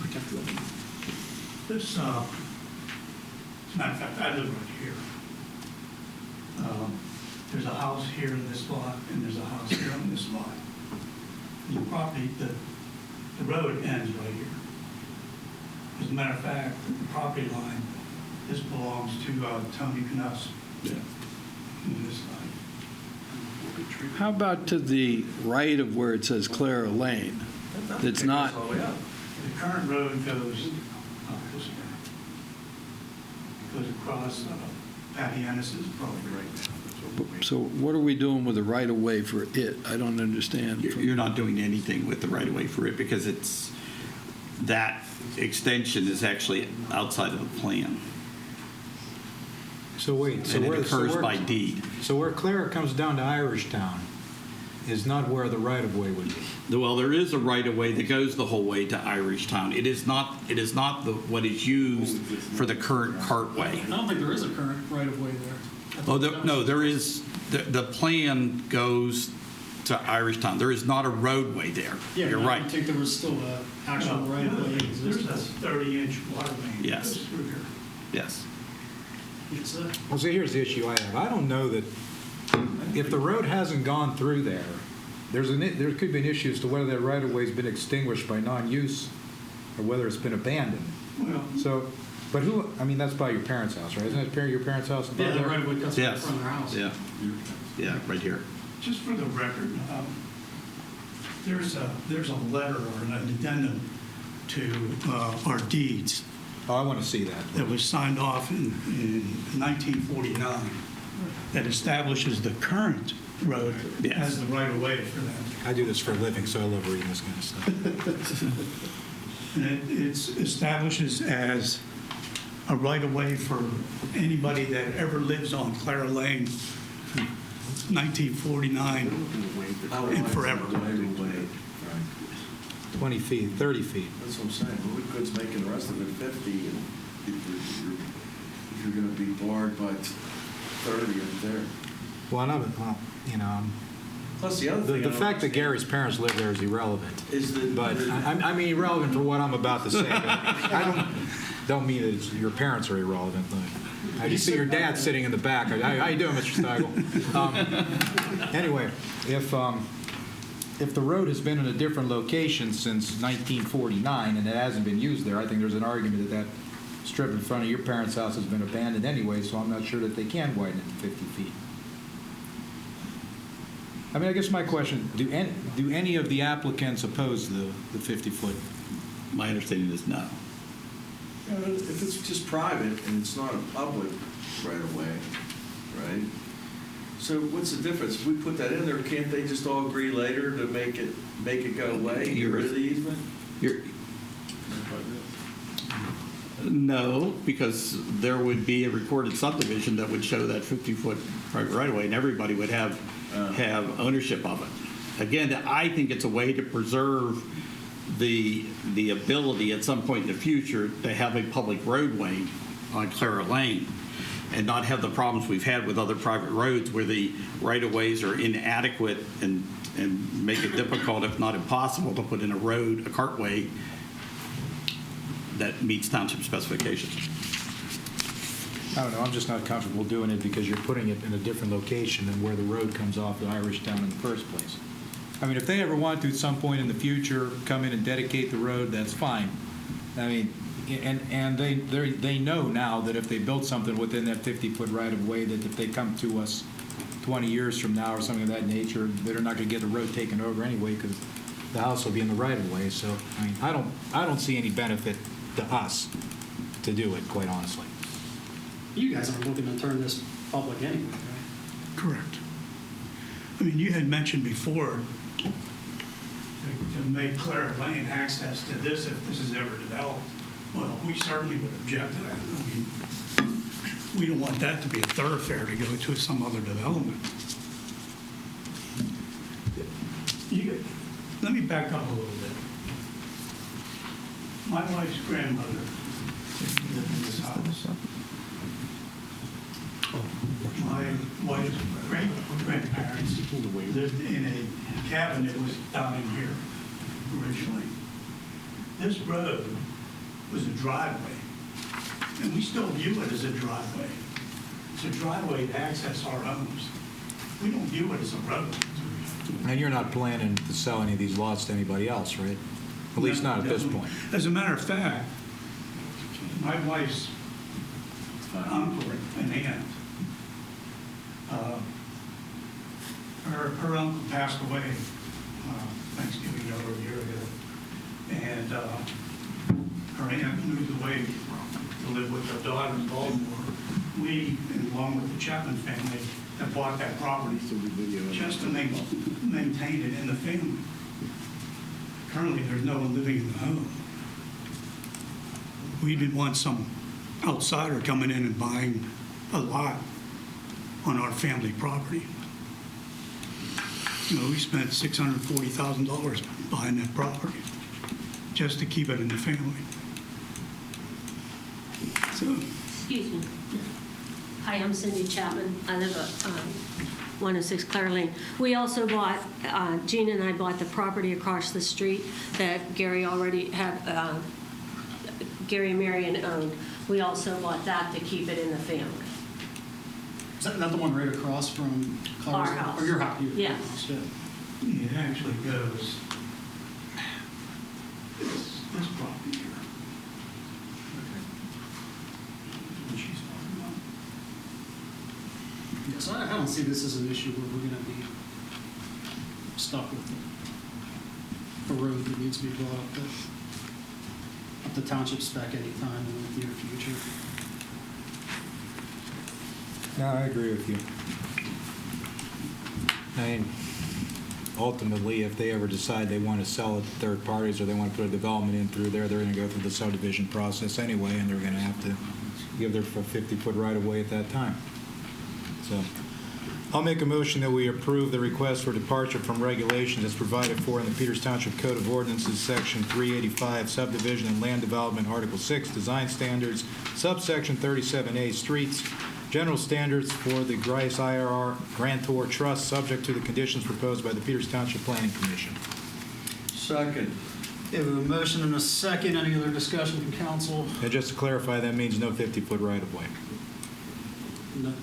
This, as a matter of fact, I live right here. There's a house here in this lot, and there's a house here on this lot. The property, the road ends right here. As a matter of fact, the property line, this belongs to Tony Knuss. Yeah. On this side. How about to the right of where it says Clara Lane? It's not, The current road goes this way. Goes across Patty Ennis's property right now. so what are we doing with the right of way for it? I don't understand. You're not doing anything with the right of way for it because that extension is actually outside of the plan. So wait, so And it where, occurs by deed. so where Clara comes down to Irishtown is not where the right of way would be? Well, there is a right of way that goes the whole way to Irishtown. It is not what is used for the current cartway. I don't think there is a current right of way there. Oh, no, there is. The plan goes to Irishtown. There is not a roadway there. Yeah, You're I right. don't think there was still an actual right of way that There's existed. a 30-inch water main that Yes. goes through here. Yes. It's, Well, see, here's the issue I have. I don't know that, if the road hasn't gone through there, there could be an issue as to whether that right of way's been extinguished by non-use or whether it's been abandoned. Well, So, but who, I mean, that's by your parents' house, right? Isn't that your parents' house above yeah, the there? right of way cuts right in Yes. front of their house. Yeah. Yeah, right here. just for the record, there's a letter or an addendum to our deeds Oh, I want to see that. that was signed off in 1949 that establishes the current road Yes. as the right-of-way for that. I do this for a living, so I love reading this kind of stuff. And it establishes as a right-of-way for anybody that ever lives on Clara Lane, 1949 and forever. 20 feet, 30 feet. That's what I'm saying. Woodgood's making the rest of it 50, and if you're going to be barred by 30 up there. Well, Plus, the other thing. the fact that Gary's parents live there is irrelevant. Is that. But I mean irrelevant for what I'm about to say. But I don't mean that your parents are irrelevant. I just see your dad sitting in the back. How you doing, Mr. Steigel? Anyway, if the road has been in a different location since 1949 and it hasn't been used there, I think there's an argument that strip in front of your parents' house has been abandoned anyway, so I'm not sure that they can widen it to 50 feet. I mean, I guess my question, do any of the applicants oppose the 50-foot? My understanding is no. If it's just private and it's not a public right-of-way, right? So what's the difference? If we put that in there, can't they just all agree later to make it go away, get rid of the easement? No, because there would be a recorded subdivision that would show that 50-foot private right-of-way, and everybody would have ownership of it. Again, I think it's a way to preserve the ability at some point in the future to have a public roadway on Clara Lane and not have the problems we've had with other private roads where the right-of-ways are inadequate and make it difficult, if not impossible, to put in a road, a cartway that meets township specifications. I don't know, I'm just not comfortable doing it because you're putting it in a different location than where the road comes off the Irish Town in the first place. I mean, if they ever want to at some point in the future come in and dedicate the road, that's fine. I mean, and they know now that if they build something within that 50-foot right-of-way, that if they come to us 20 years from now or something of that nature, they're not going to get the road taken over anyway because the house will be in the right-of-way. So, I mean, I don't see any benefit to us to do it, quite honestly. You guys aren't looking to turn this public anyway, right? Correct. I mean, you had mentioned before to make Clara Lane access to this if this is ever developed. Well, we certainly would object to that. I mean, we don't want that to be a thoroughfare to go to some other development. Let me back up a little bit. My wife's grandmother lived in this house. My wife's great-grandparents lived in a cabin that was down in here originally. This road was a driveway, and we still view it as a driveway. It's a driveway to access our homes. We don't view it as a road. And you're not planning to sell any of these lots to anybody else, right? At least not at this point. As a matter of fact, my wife's uncle and aunt, her uncle passed away Thanksgiving over a year ago, and her aunt moved away to live with her daughter in Baltimore. We, along with the Chapman family, have bought that property just to maintain it in the family. Currently, there's no one living in the home. We didn't want some outsider coming in and buying a lot on our family property. You know, we spent $640,000 buying that property just to keep it in the family. So, Excuse me. Hi, I'm Cindy Chapman. I live at 106 Clara Lane. We also bought, Gina and I bought the property across the street that Gary already had, Gary and Marion owned. We also bought that to keep it in the family. Is that the one right across from Clara's? Our house. Or your house? Yes. Yeah. it actually goes this property here. What she's talking about. Yeah, so I don't see this as an issue where we're going to be stuck with a road that needs to be brought up the township spec anytime in the near future. No, I agree with you. I mean, ultimately, if they ever decide they want to sell it to third parties or they want to put a development in through there, they're going to go through the subdivision process anyway, and they're going to have to give their 50-foot right-of-way at that time. So I'll make a motion that we approve the request for departure from regulations as provided for in the Peters Township Code of Ordinances, Section 385, Subdivision and Land Development, Article 6, Design Standards, Subsection 37A, Streets, General standards for the Grice IRR Grantor Trust, subject to the conditions proposed by the Peters Township Planning Commission. Second. We have a motion and a second. Any other discussion from council? And just to clarify, that means no 50-foot right-of-way.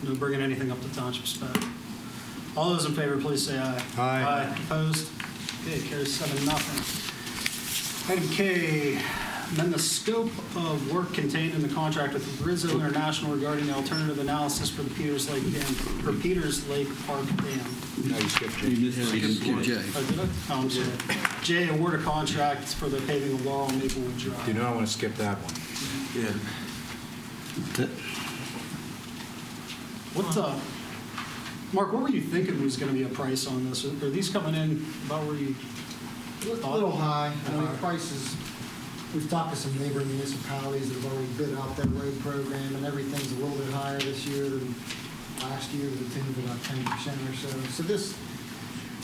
No bringing anything up to township spec. All those in favor, please say aye. Aye. Opposed? Okay, carries 7-0. Item K, amend the scope of work contained in the contract with Rizzo International regarding the alternative analysis for the Peters Lake Dam, or Peters Lake Park Dam. No, you skipped J. You skipped J. Oh, did I? Oh, I'm sorry. J, award a contract for the paving of Laurel and Maplewood Drive. You know I want to skip that one. Yeah. What, Mark, what were you thinking was going to be a price on this? Are these coming in about where you A little high. I mean, prices, we've talked to some neighboring municipalities that have already bid out their road program, and everything's a little bit higher this year than last year, to the tune of about 10% or so. So this,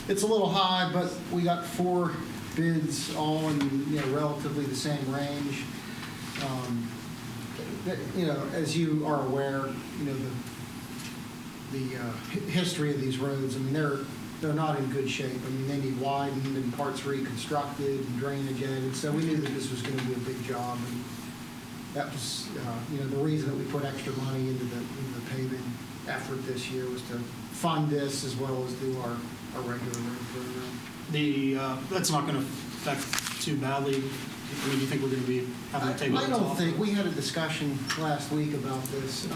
it's a little high, but we got 4 bids all in, relatively the same range. As you are aware, the history of these roads, I mean, they're not in good shape. I mean, they need widened and parts reconstructed and drainage added. So we knew that this was going to be a big job, and that was, the reason that we put extra money into the paving effort this year was to fund this as well as do our regular road program. That's not going to affect too badly. I mean, do you think we're going to be having to take roads I don't off? think. We had a discussion last week about this.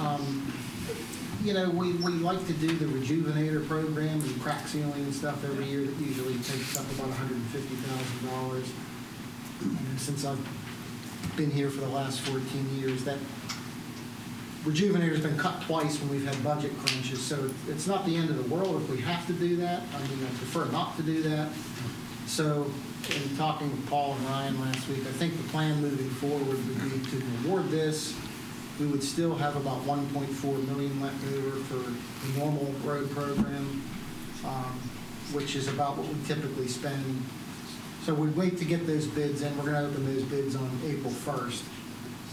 We like to do the rejuvenator program and crack sealing and stuff every year. That usually takes up about $150,000. And since I've been here for the last 14 years, that rejuvenator's been cut twice when we've had budget crunches. So it's not the end of the world if we have to do that. I mean, I prefer not to do that. So in talking with Paul and Ryan last week, I think the plan moving forward would be to award this. We would still have about $1.4 million left over for the normal road program, which is about what we typically spend. So we'd wait to get those bids in. We're going to open those bids on April 1st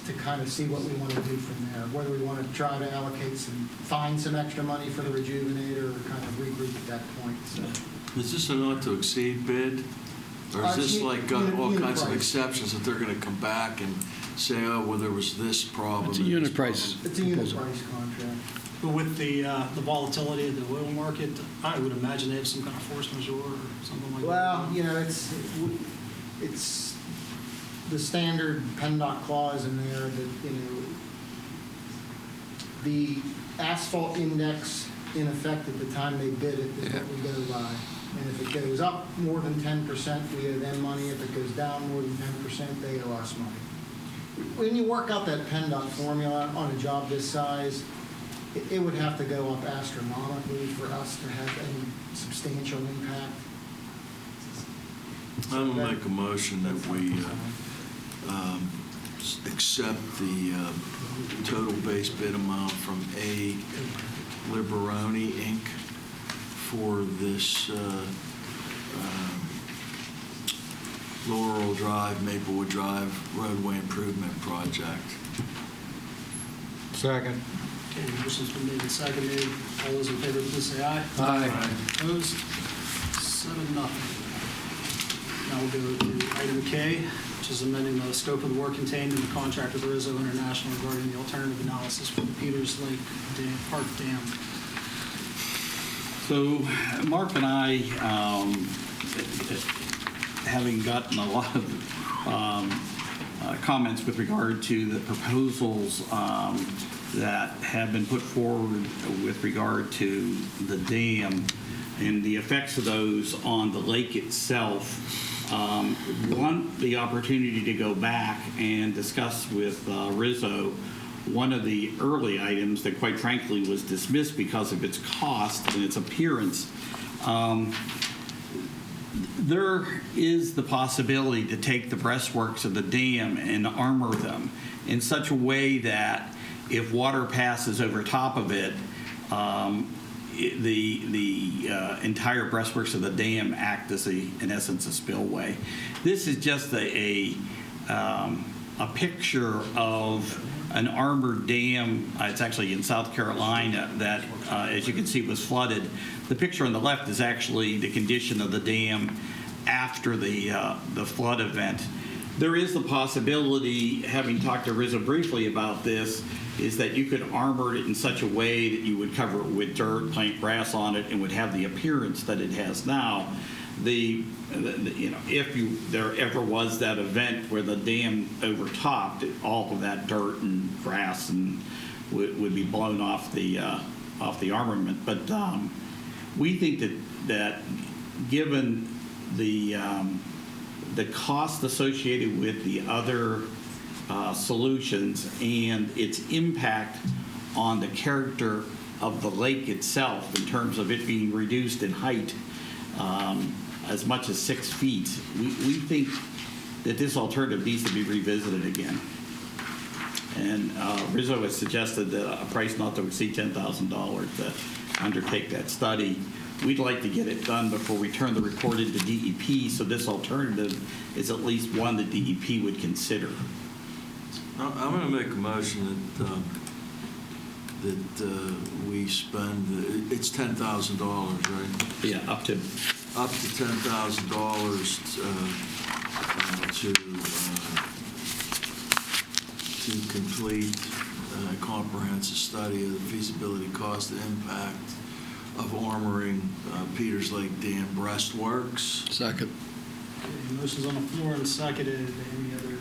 to kind of see what we want to do from there, whether we want to try to find some extra money for the rejuvenator or kind of regroup at that point. So. Is this a not to exceed bid? Or is this like got all kinds of exceptions that they're going to come back and say, oh, well, there was this problem? It's a unit price. It's a unit price contract. But with the volatility of the oil market, I would imagine they have some kind of force majeure or something like that. Well, it's the standard PennDOT clause in there that, the asphalt index in effect at the time they bid it is what we go by. And if it goes up more than 10%, we owe them money. If it goes down more than 10%, they owe us money. When you work out that PennDOT formula on a job this size, it would have to go up astronomically for us to have any substantial impact. I'm going to make a motion that we accept the total base bid amount from A. Liberoni, Inc. for this Laurel Drive, Maplewood Drive roadway improvement project. Second. Okay, motion's been made and seconded. All those in favor, please say aye. Aye. Opposed? 7-0. Now we'll go to item K, which is amending the scope of the work contained in the contract with Rizzo International regarding the alternative analysis for the Peters Lake Park Dam. So Mark and I, having gotten a lot of comments with regard to the proposals that have been put forward with regard to the dam and the effects of those on the lake itself, want the opportunity to go back and discuss with Rizzo one of the early items that quite frankly was dismissed because of its cost and its appearance. There is the possibility to take the breastworks of the dam and armor them in such a way that if water passes over top of it, the entire breastworks of the dam act as in essence a spillway. This is just a picture of an armored dam. It's actually in South Carolina that, as you can see, was flooded. The picture on the left is actually the condition of the dam after the flood event. There is the possibility, having talked to Rizzo briefly about this, is that you could armor it in such a way that you would cover it with dirt, plant grass on it, and would have the appearance that it has now. If there ever was that event where the dam overtopped, all of that dirt and grass and would be blown off the armament. But we think that given the cost associated with the other solutions and its impact on the character of the lake itself in terms of it being reduced in height as much as 6 feet, we think that this alternative needs to be revisited again. And Rizzo has suggested that a price not to exceed $10,000 to undertake that study. we'd like to get it done before we turn the report into DEP, so this alternative is at least one that DEP would consider. I'm going to make a motion that we spend, it's $10,000, right? Yeah, up to $10,000 to complete a comprehensive study of the feasibility, cost, and impact of armoring Peters Lake Dam breastworks. Second. Okay, motion's on the floor and seconded. Any other?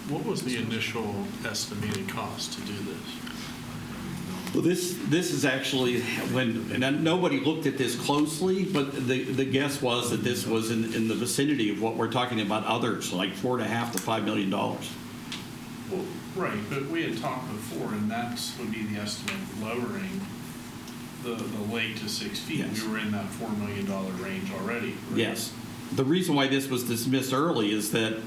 What was the initial estimated cost to do this? Well, this is actually and nobody looked at this closely, but the guess was that this was in the vicinity of what we're talking about others, like $4.5 to $5 million. Well, right, but we had talked before, and that would be the estimate, lowering the lake to 6 feet. Yes. We were in that $4 million range already. Right? Yes. The reason why this was dismissed early is that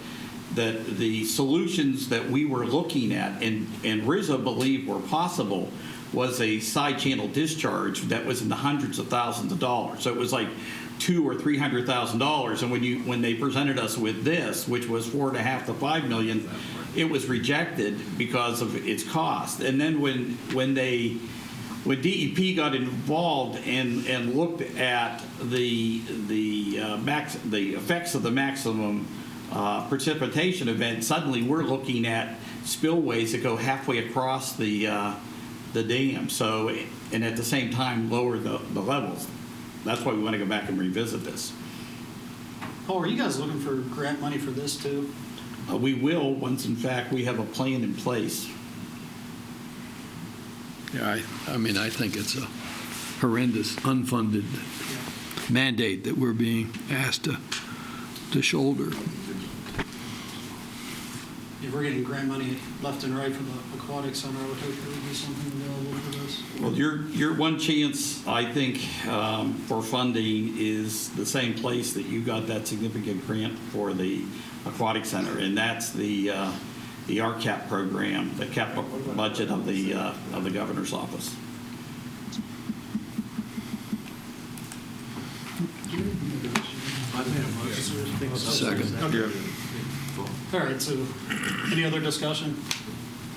the solutions that we were looking at and RISA believed were possible was a side channel discharge that was in the hundreds of thousands of dollars. So it was like $200,000 or $300,000. And when they presented us with this, which was $4.5 to $5 million, it was rejected because of its cost. And then when DEP got involved and looked at the effects of the maximum precipitation event, suddenly we're looking at spillways that go halfway across the dam. So, and at the same time lower the levels. That's why we want to go back and revisit this. Paul, are you guys looking for grant money for this too? We will once, in fact, we have a plan in place. Yeah, I mean, I think it's a horrendous unfunded mandate that we're being asked to shoulder. If we're getting grant money left and right from the aquatic center, I would hope there would be something available for this. Well, your one chance, I think, for funding is the same place that you got that significant grant for the aquatic center, and that's the RCAP program, the capital budget of the governor's office. Second. Okay. All right, so any other discussion?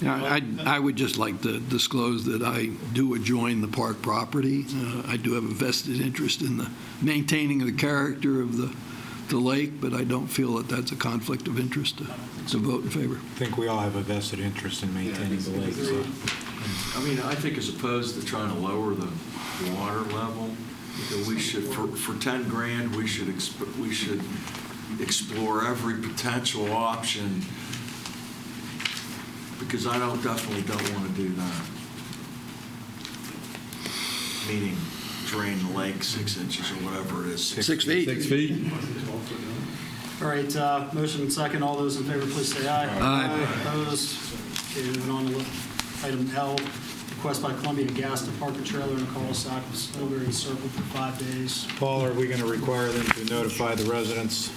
Yeah, I would just like to disclose that I do adjoin the park property. I do have a vested interest in the maintaining of the character of the lake, but I don't feel that that's a conflict of interest to vote in favor. I think we all have a vested interest in maintaining the lake. So. I mean, I think as opposed to trying to lower the water level, we should, for 10 grand, we should explore every potential option, because I definitely don't want to do that. Meaning drain the lake 6 inches or whatever it is. 6 feet. 6 feet. All right, motion and second. All those in favor, please say aye. Aye. Opposed? Okay, moving on to item L. Request by Columbia Gas to park a trailer in a cul-de-sac of Snowberry Circle for 5 days. Paul, are we going to require them to notify the residents?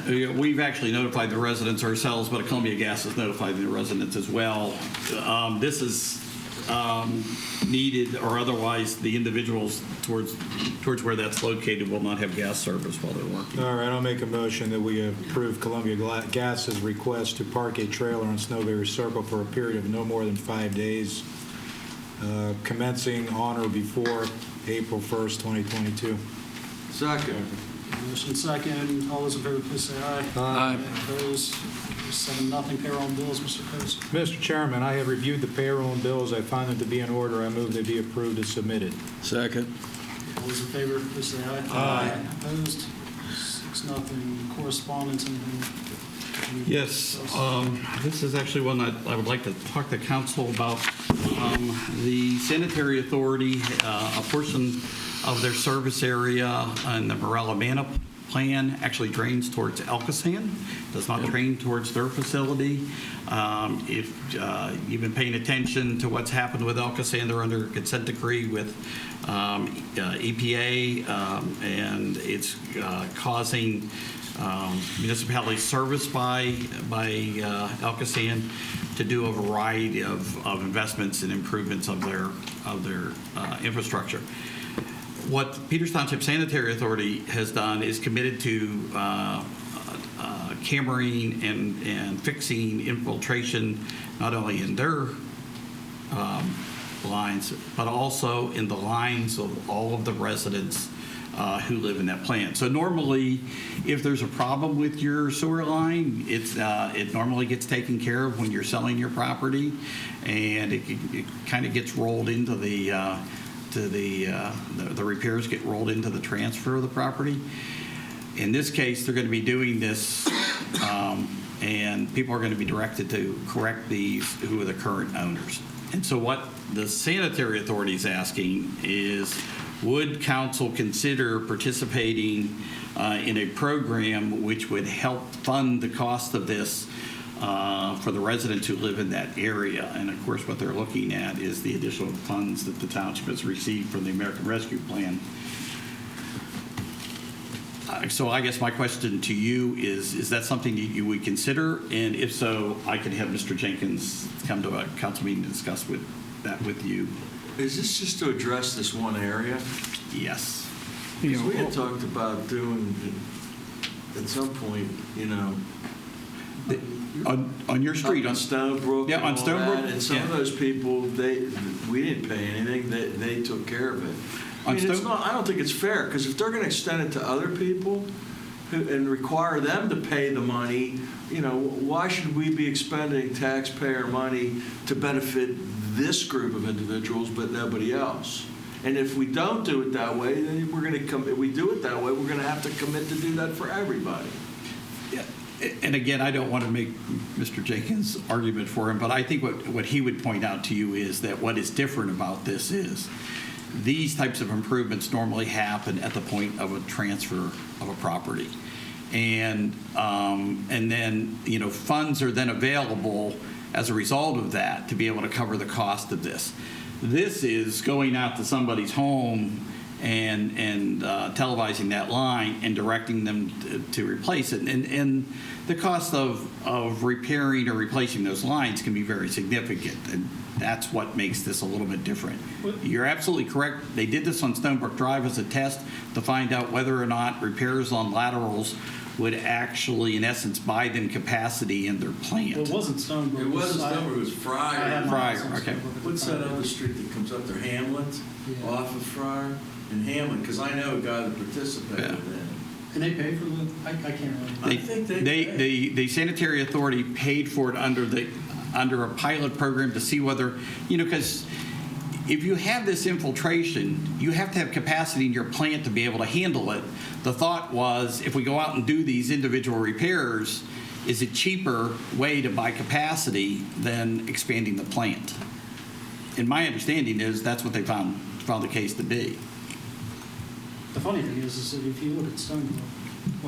We've actually notified the residents ourselves, but Columbia Gas has notified the residents as well. This is needed, or otherwise the individuals towards where that's located will not have gas service while they're working. All right, I'll make a motion that we approve Columbia Gas's request to park a trailer on Snowberry Circle for a period of no more than 5 days, commencing on or before April 1st, 2022. Second. Motion second. All those in favor, please say aye. Aye. Opposed? 7-0. Payroll and bills, Mr. Coates. Mr. Chairman, I have reviewed the payroll and bills. I find them to be in order. I move they be approved as submitted. Second. All those in favor, please say aye. Aye. Opposed? 6-0. Correspondence and Yes, this is actually one that I would like to talk to council about. The sanitary authority, a portion of their service area in the Morella-Manna plan actually drains towards Elkasan, does not drain towards their facility. If you've been paying attention to what's happened with Elkasan, they're under consent decree with EPA, and it's causing municipality serviced by Elkasan to do a variety of investments and improvements of their infrastructure. what Peters Township Sanitary Authority has done is committed to cammering and fixing infiltration, not only in their lines, but also in the lines of all of the residents who live in that plant. So normally, if there's a problem with your sewer line, it normally gets taken care of when you're selling your property, and it kind of gets rolled into the repairs get rolled into the transfer of the property. In this case, they're going to be doing this, and people are going to be directed to correct these who are the current owners. And so what the Sanitary Authority is asking is, would council consider participating in a program which would help fund the cost of this for the residents who live in that area? And of course, what they're looking at is the additional funds that the township has received from the American Rescue Plan. So I guess my question to you is that something you would consider? And if so, I could have Mr. Jenkins come to a council meeting to discuss that with you. Is this just to address this one area? Yes. Because we had talked about doing, at some point, on your street, on Stonebrook. Yeah, on Stonebrook. And some of those people, we didn't pay anything. They took care of it. I don't think it's fair, because if they're going to extend it to other people and require them to pay the money, why should we be expending taxpayer money to benefit this group of individuals but nobody else? And if we don't do it that way, then if we do it that way, we're going to have to commit to do that for everybody. Yeah. And again, I don't want to make Mr. Jenkins' argument for him, but I think what he would point out to you is that what is different about this is these types of improvements normally happen at the point of a transfer of a property. And then, funds are then available as a result of that to be able to cover the cost of this. This is going out to somebody's home and televising that line and directing them to replace it. And the cost of repairing or replacing those lines can be very significant. And that's what makes this a little bit different. You're absolutely correct. They did this on Stonebrook Drive as a test to find out whether or not repairs on laterals would actually, in essence, buy them capacity in their plant. Well, it wasn't Stonebrook. It wasn't Stonebrook, it was Fryer. Fryer, okay. What's that other street that comes up there? Hamlet, off of Fryer? And Hamlet, because I know a guy that participated in it. And they pay for the, I can't really. I think they the Sanitary Authority paid for it under a pilot program to see whether, because if you have this infiltration, you have to have capacity in your plant to be able to handle it. The thought was, if we go out and do these individual repairs, is a cheaper way to buy capacity than expanding the plant. And my understanding is that's what they found the case to be. The funny thing is that if you look at Stonebrook,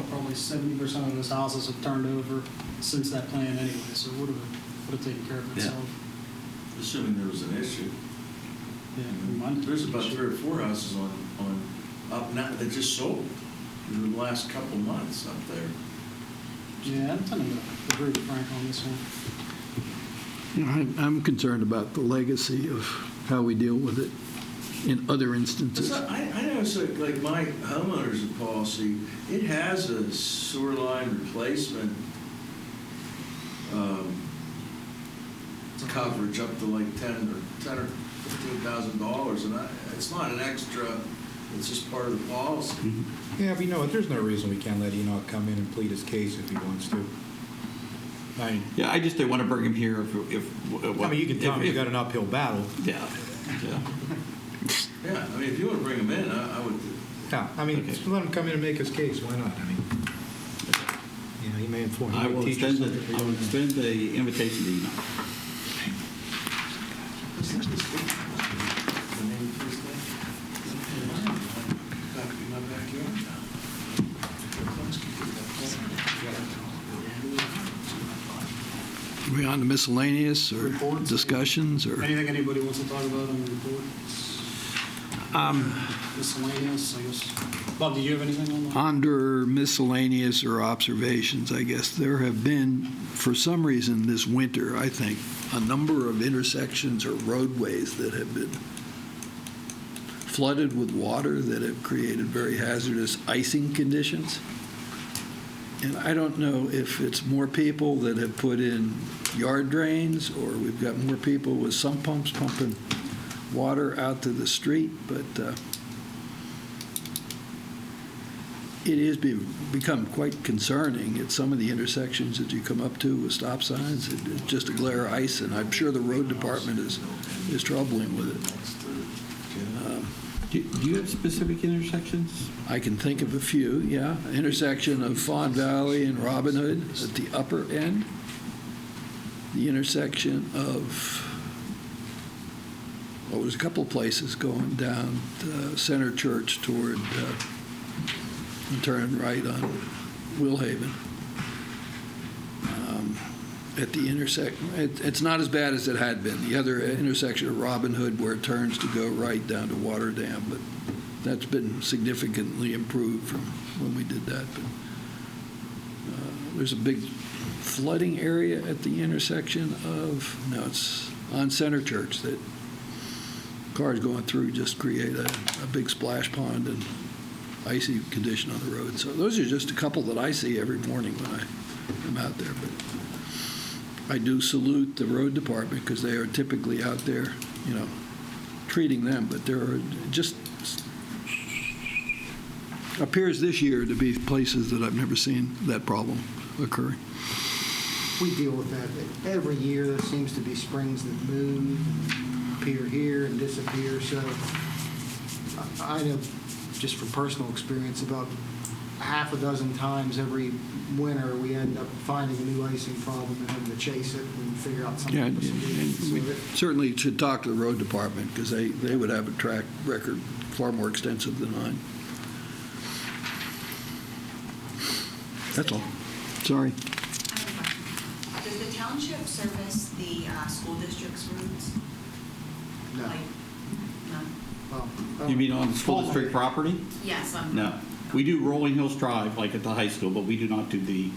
probably 70% of those houses have turned over since that plan anyway, so it would have taken care of itself. Yeah. Assuming there was an issue. Yeah, there's about 3 or 4 houses on up now that just sold in the last couple months up there. Yeah, I'm tending to agree with Frank on this one. I'm concerned about the legacy of how we deal with it in other instances. I know, so like my homeowner's policy, it has a sewer line replacement coverage up to like $10,000 or $15,000, and it's not an extra. It's just part of the policy. Mm-hmm. Yeah, but there's no reason we can't let Enoch come in and plead his case if he wants to. I just didn't want to bring him here if you can tell him you got an uphill battle. Yeah. Yeah, if you want to bring him in, I would. Yeah, let him come in and make his case. Why not? He may inform. I will extend the invitation to Enoch. Are we on to miscellaneous or reports, discussions or anything anybody wants to talk about on the reports? Miscellaneous, I guess. Bob, do you have anything on that? under miscellaneous or observations? I guess there have been, for some reason this winter, I think, a number of intersections or roadways that have been flooded with water that have created very hazardous icing conditions. And I don't know if it's more people that have put in yard drains, or we've got more people with sump pumps pumping water out to the street, but it is become quite concerning at some of the intersections that you come up to with stop signs. It's just a glare of ice, and I'm sure the road department is troubling with it. Do you have specific intersections? I can think of a few, yeah. Intersection of Fawn Valley and Robin Hood at the upper end. The intersection of, well, there's a couple of places going down Center Church toward, turn right on Willhaven. At the intersection, it's not as bad as it had been. The other intersection of Robin Hood, where it turns to go right down to Water Dam, but that's been significantly improved from when we did that. But there's a big flooding area at the intersection of, no, it's on Center Church, that cars going through just create a big splash pond and icy condition on the road. So those are just a couple that I see every morning when I'm out there. But I do salute the road department, because they are typically out there, treating them. But there are just appears this year to be places that I've never seen that problem occurring. We deal with that every year. There seems to be springs that move, and appear here and disappear. So I know, just from personal experience, about half a dozen times every winter we end up finding a new icing problem and having to chase it and figure out something. Yeah, and we certainly should talk to the road department, because they would have a track record far more extensive than mine. That's all. Sorry. I have a question. Does the township service the school district's routes? No. Like, none? Well, You mean on the school district property? Yes. No. We do Rolling Hills Drive, like at the high school, but we do not do the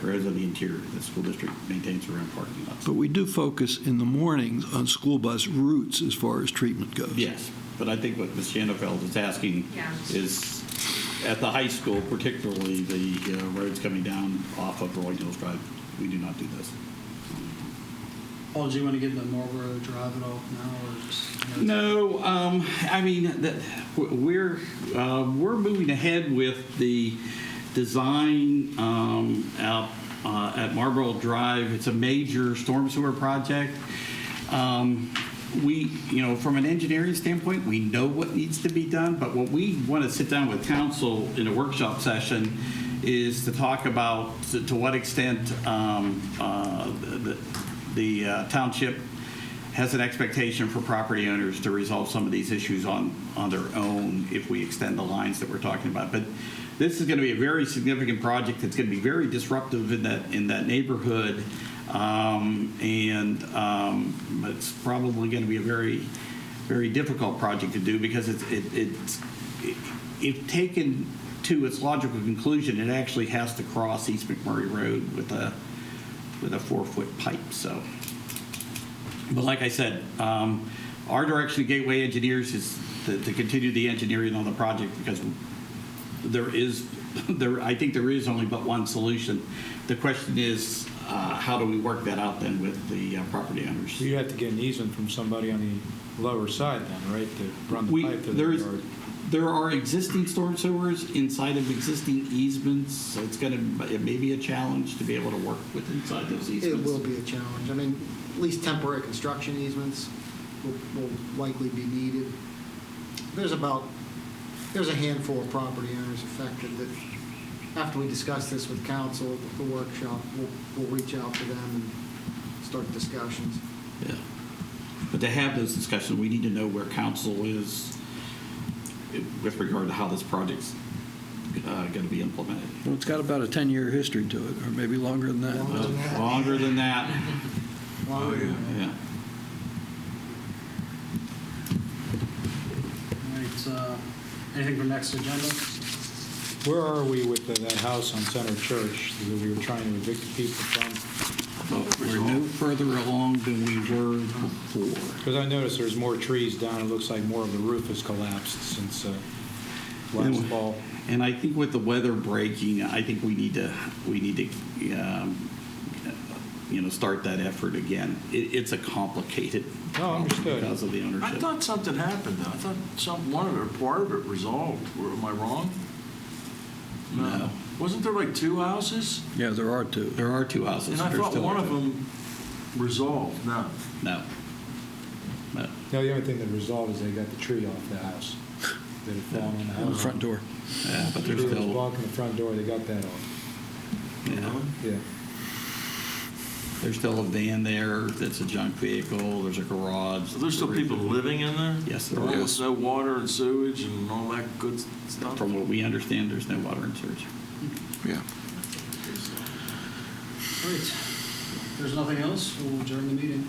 roads on the interior. The school district maintains around parking lots. But we do focus in the mornings on school bus routes as far as treatment goes. Yes, but I think what Ms. Shanafeld is asking is, at the high school, particularly the roads coming down off of Rolling Hills Drive, we do not do this. Paul, do you want to get into Marlboro Drive at all now, or just? No, I mean, we're moving ahead with the design out at Marlboro Drive. It's a major storm sewer project. We, from an engineering standpoint, we know what needs to be done, but what we want to sit down with council in a workshop session is to talk about to what extent the township has an expectation for property owners to resolve some of these issues on their own if we extend the lines that we're talking about. But this is going to be a very significant project. It's going to be very disruptive in that neighborhood, but it's probably going to be a very, very difficult project to do, because if taken to its logical conclusion, it actually has to cross East McMurray Road with a 4-foot pipe. So, but like I said, our direction to Gateway Engineers is to continue the engineering on the project, because I think there is only but one solution. The question is, how do we work that out then with the property owners? You'd have to get an easement from somebody on the lower side then, right, to run the pipe to the yard. There are existing storm sewers inside of existing easements, so it may be a challenge to be able to work with inside those easements. It will be a challenge. I mean, at least temporary construction easements will likely be needed. There's a handful of property owners affected that, after we discuss this with council at the workshop, we'll reach out to them and start discussions. Yeah. But to have those discussions, we need to know where council is with regard to how this project's going to be implemented. Well, it's got about a 10-year history to it, or maybe longer than that. Longer than that. Longer than that. Yeah. All right. Anything for next agenda? Where are we with that house on Center Church that we were trying to evict the people from? But we're no further along than we were before. Because I noticed there's more trees down. It looks like more of the roof has collapsed since last fall. And I think with the weather breaking, I think we need to start that effort again. It's a complicated problem understood. because of the ownership. I thought something happened, though. I thought one of it, or part of it resolved. Am I wrong? No. Wasn't there like 2 houses? Yeah, there are two. There are 2 houses. And I There's thought still one two. of them resolved. No. No. No. No, the only thing that resolved is they got the tree off the house that had fallen on the On the house. front door. Yeah, but The there's tree was still. blocking the front door. They got that off. Yeah. Yeah. There's still a van there that's a junk vehicle. There's a garage. So there's still people living in there? Yes, there All are. this no water and sewage and all that good stuff? From what we understand, there's no water and sewage. Yeah. Great. If there's nothing else, we'll adjourn the meeting.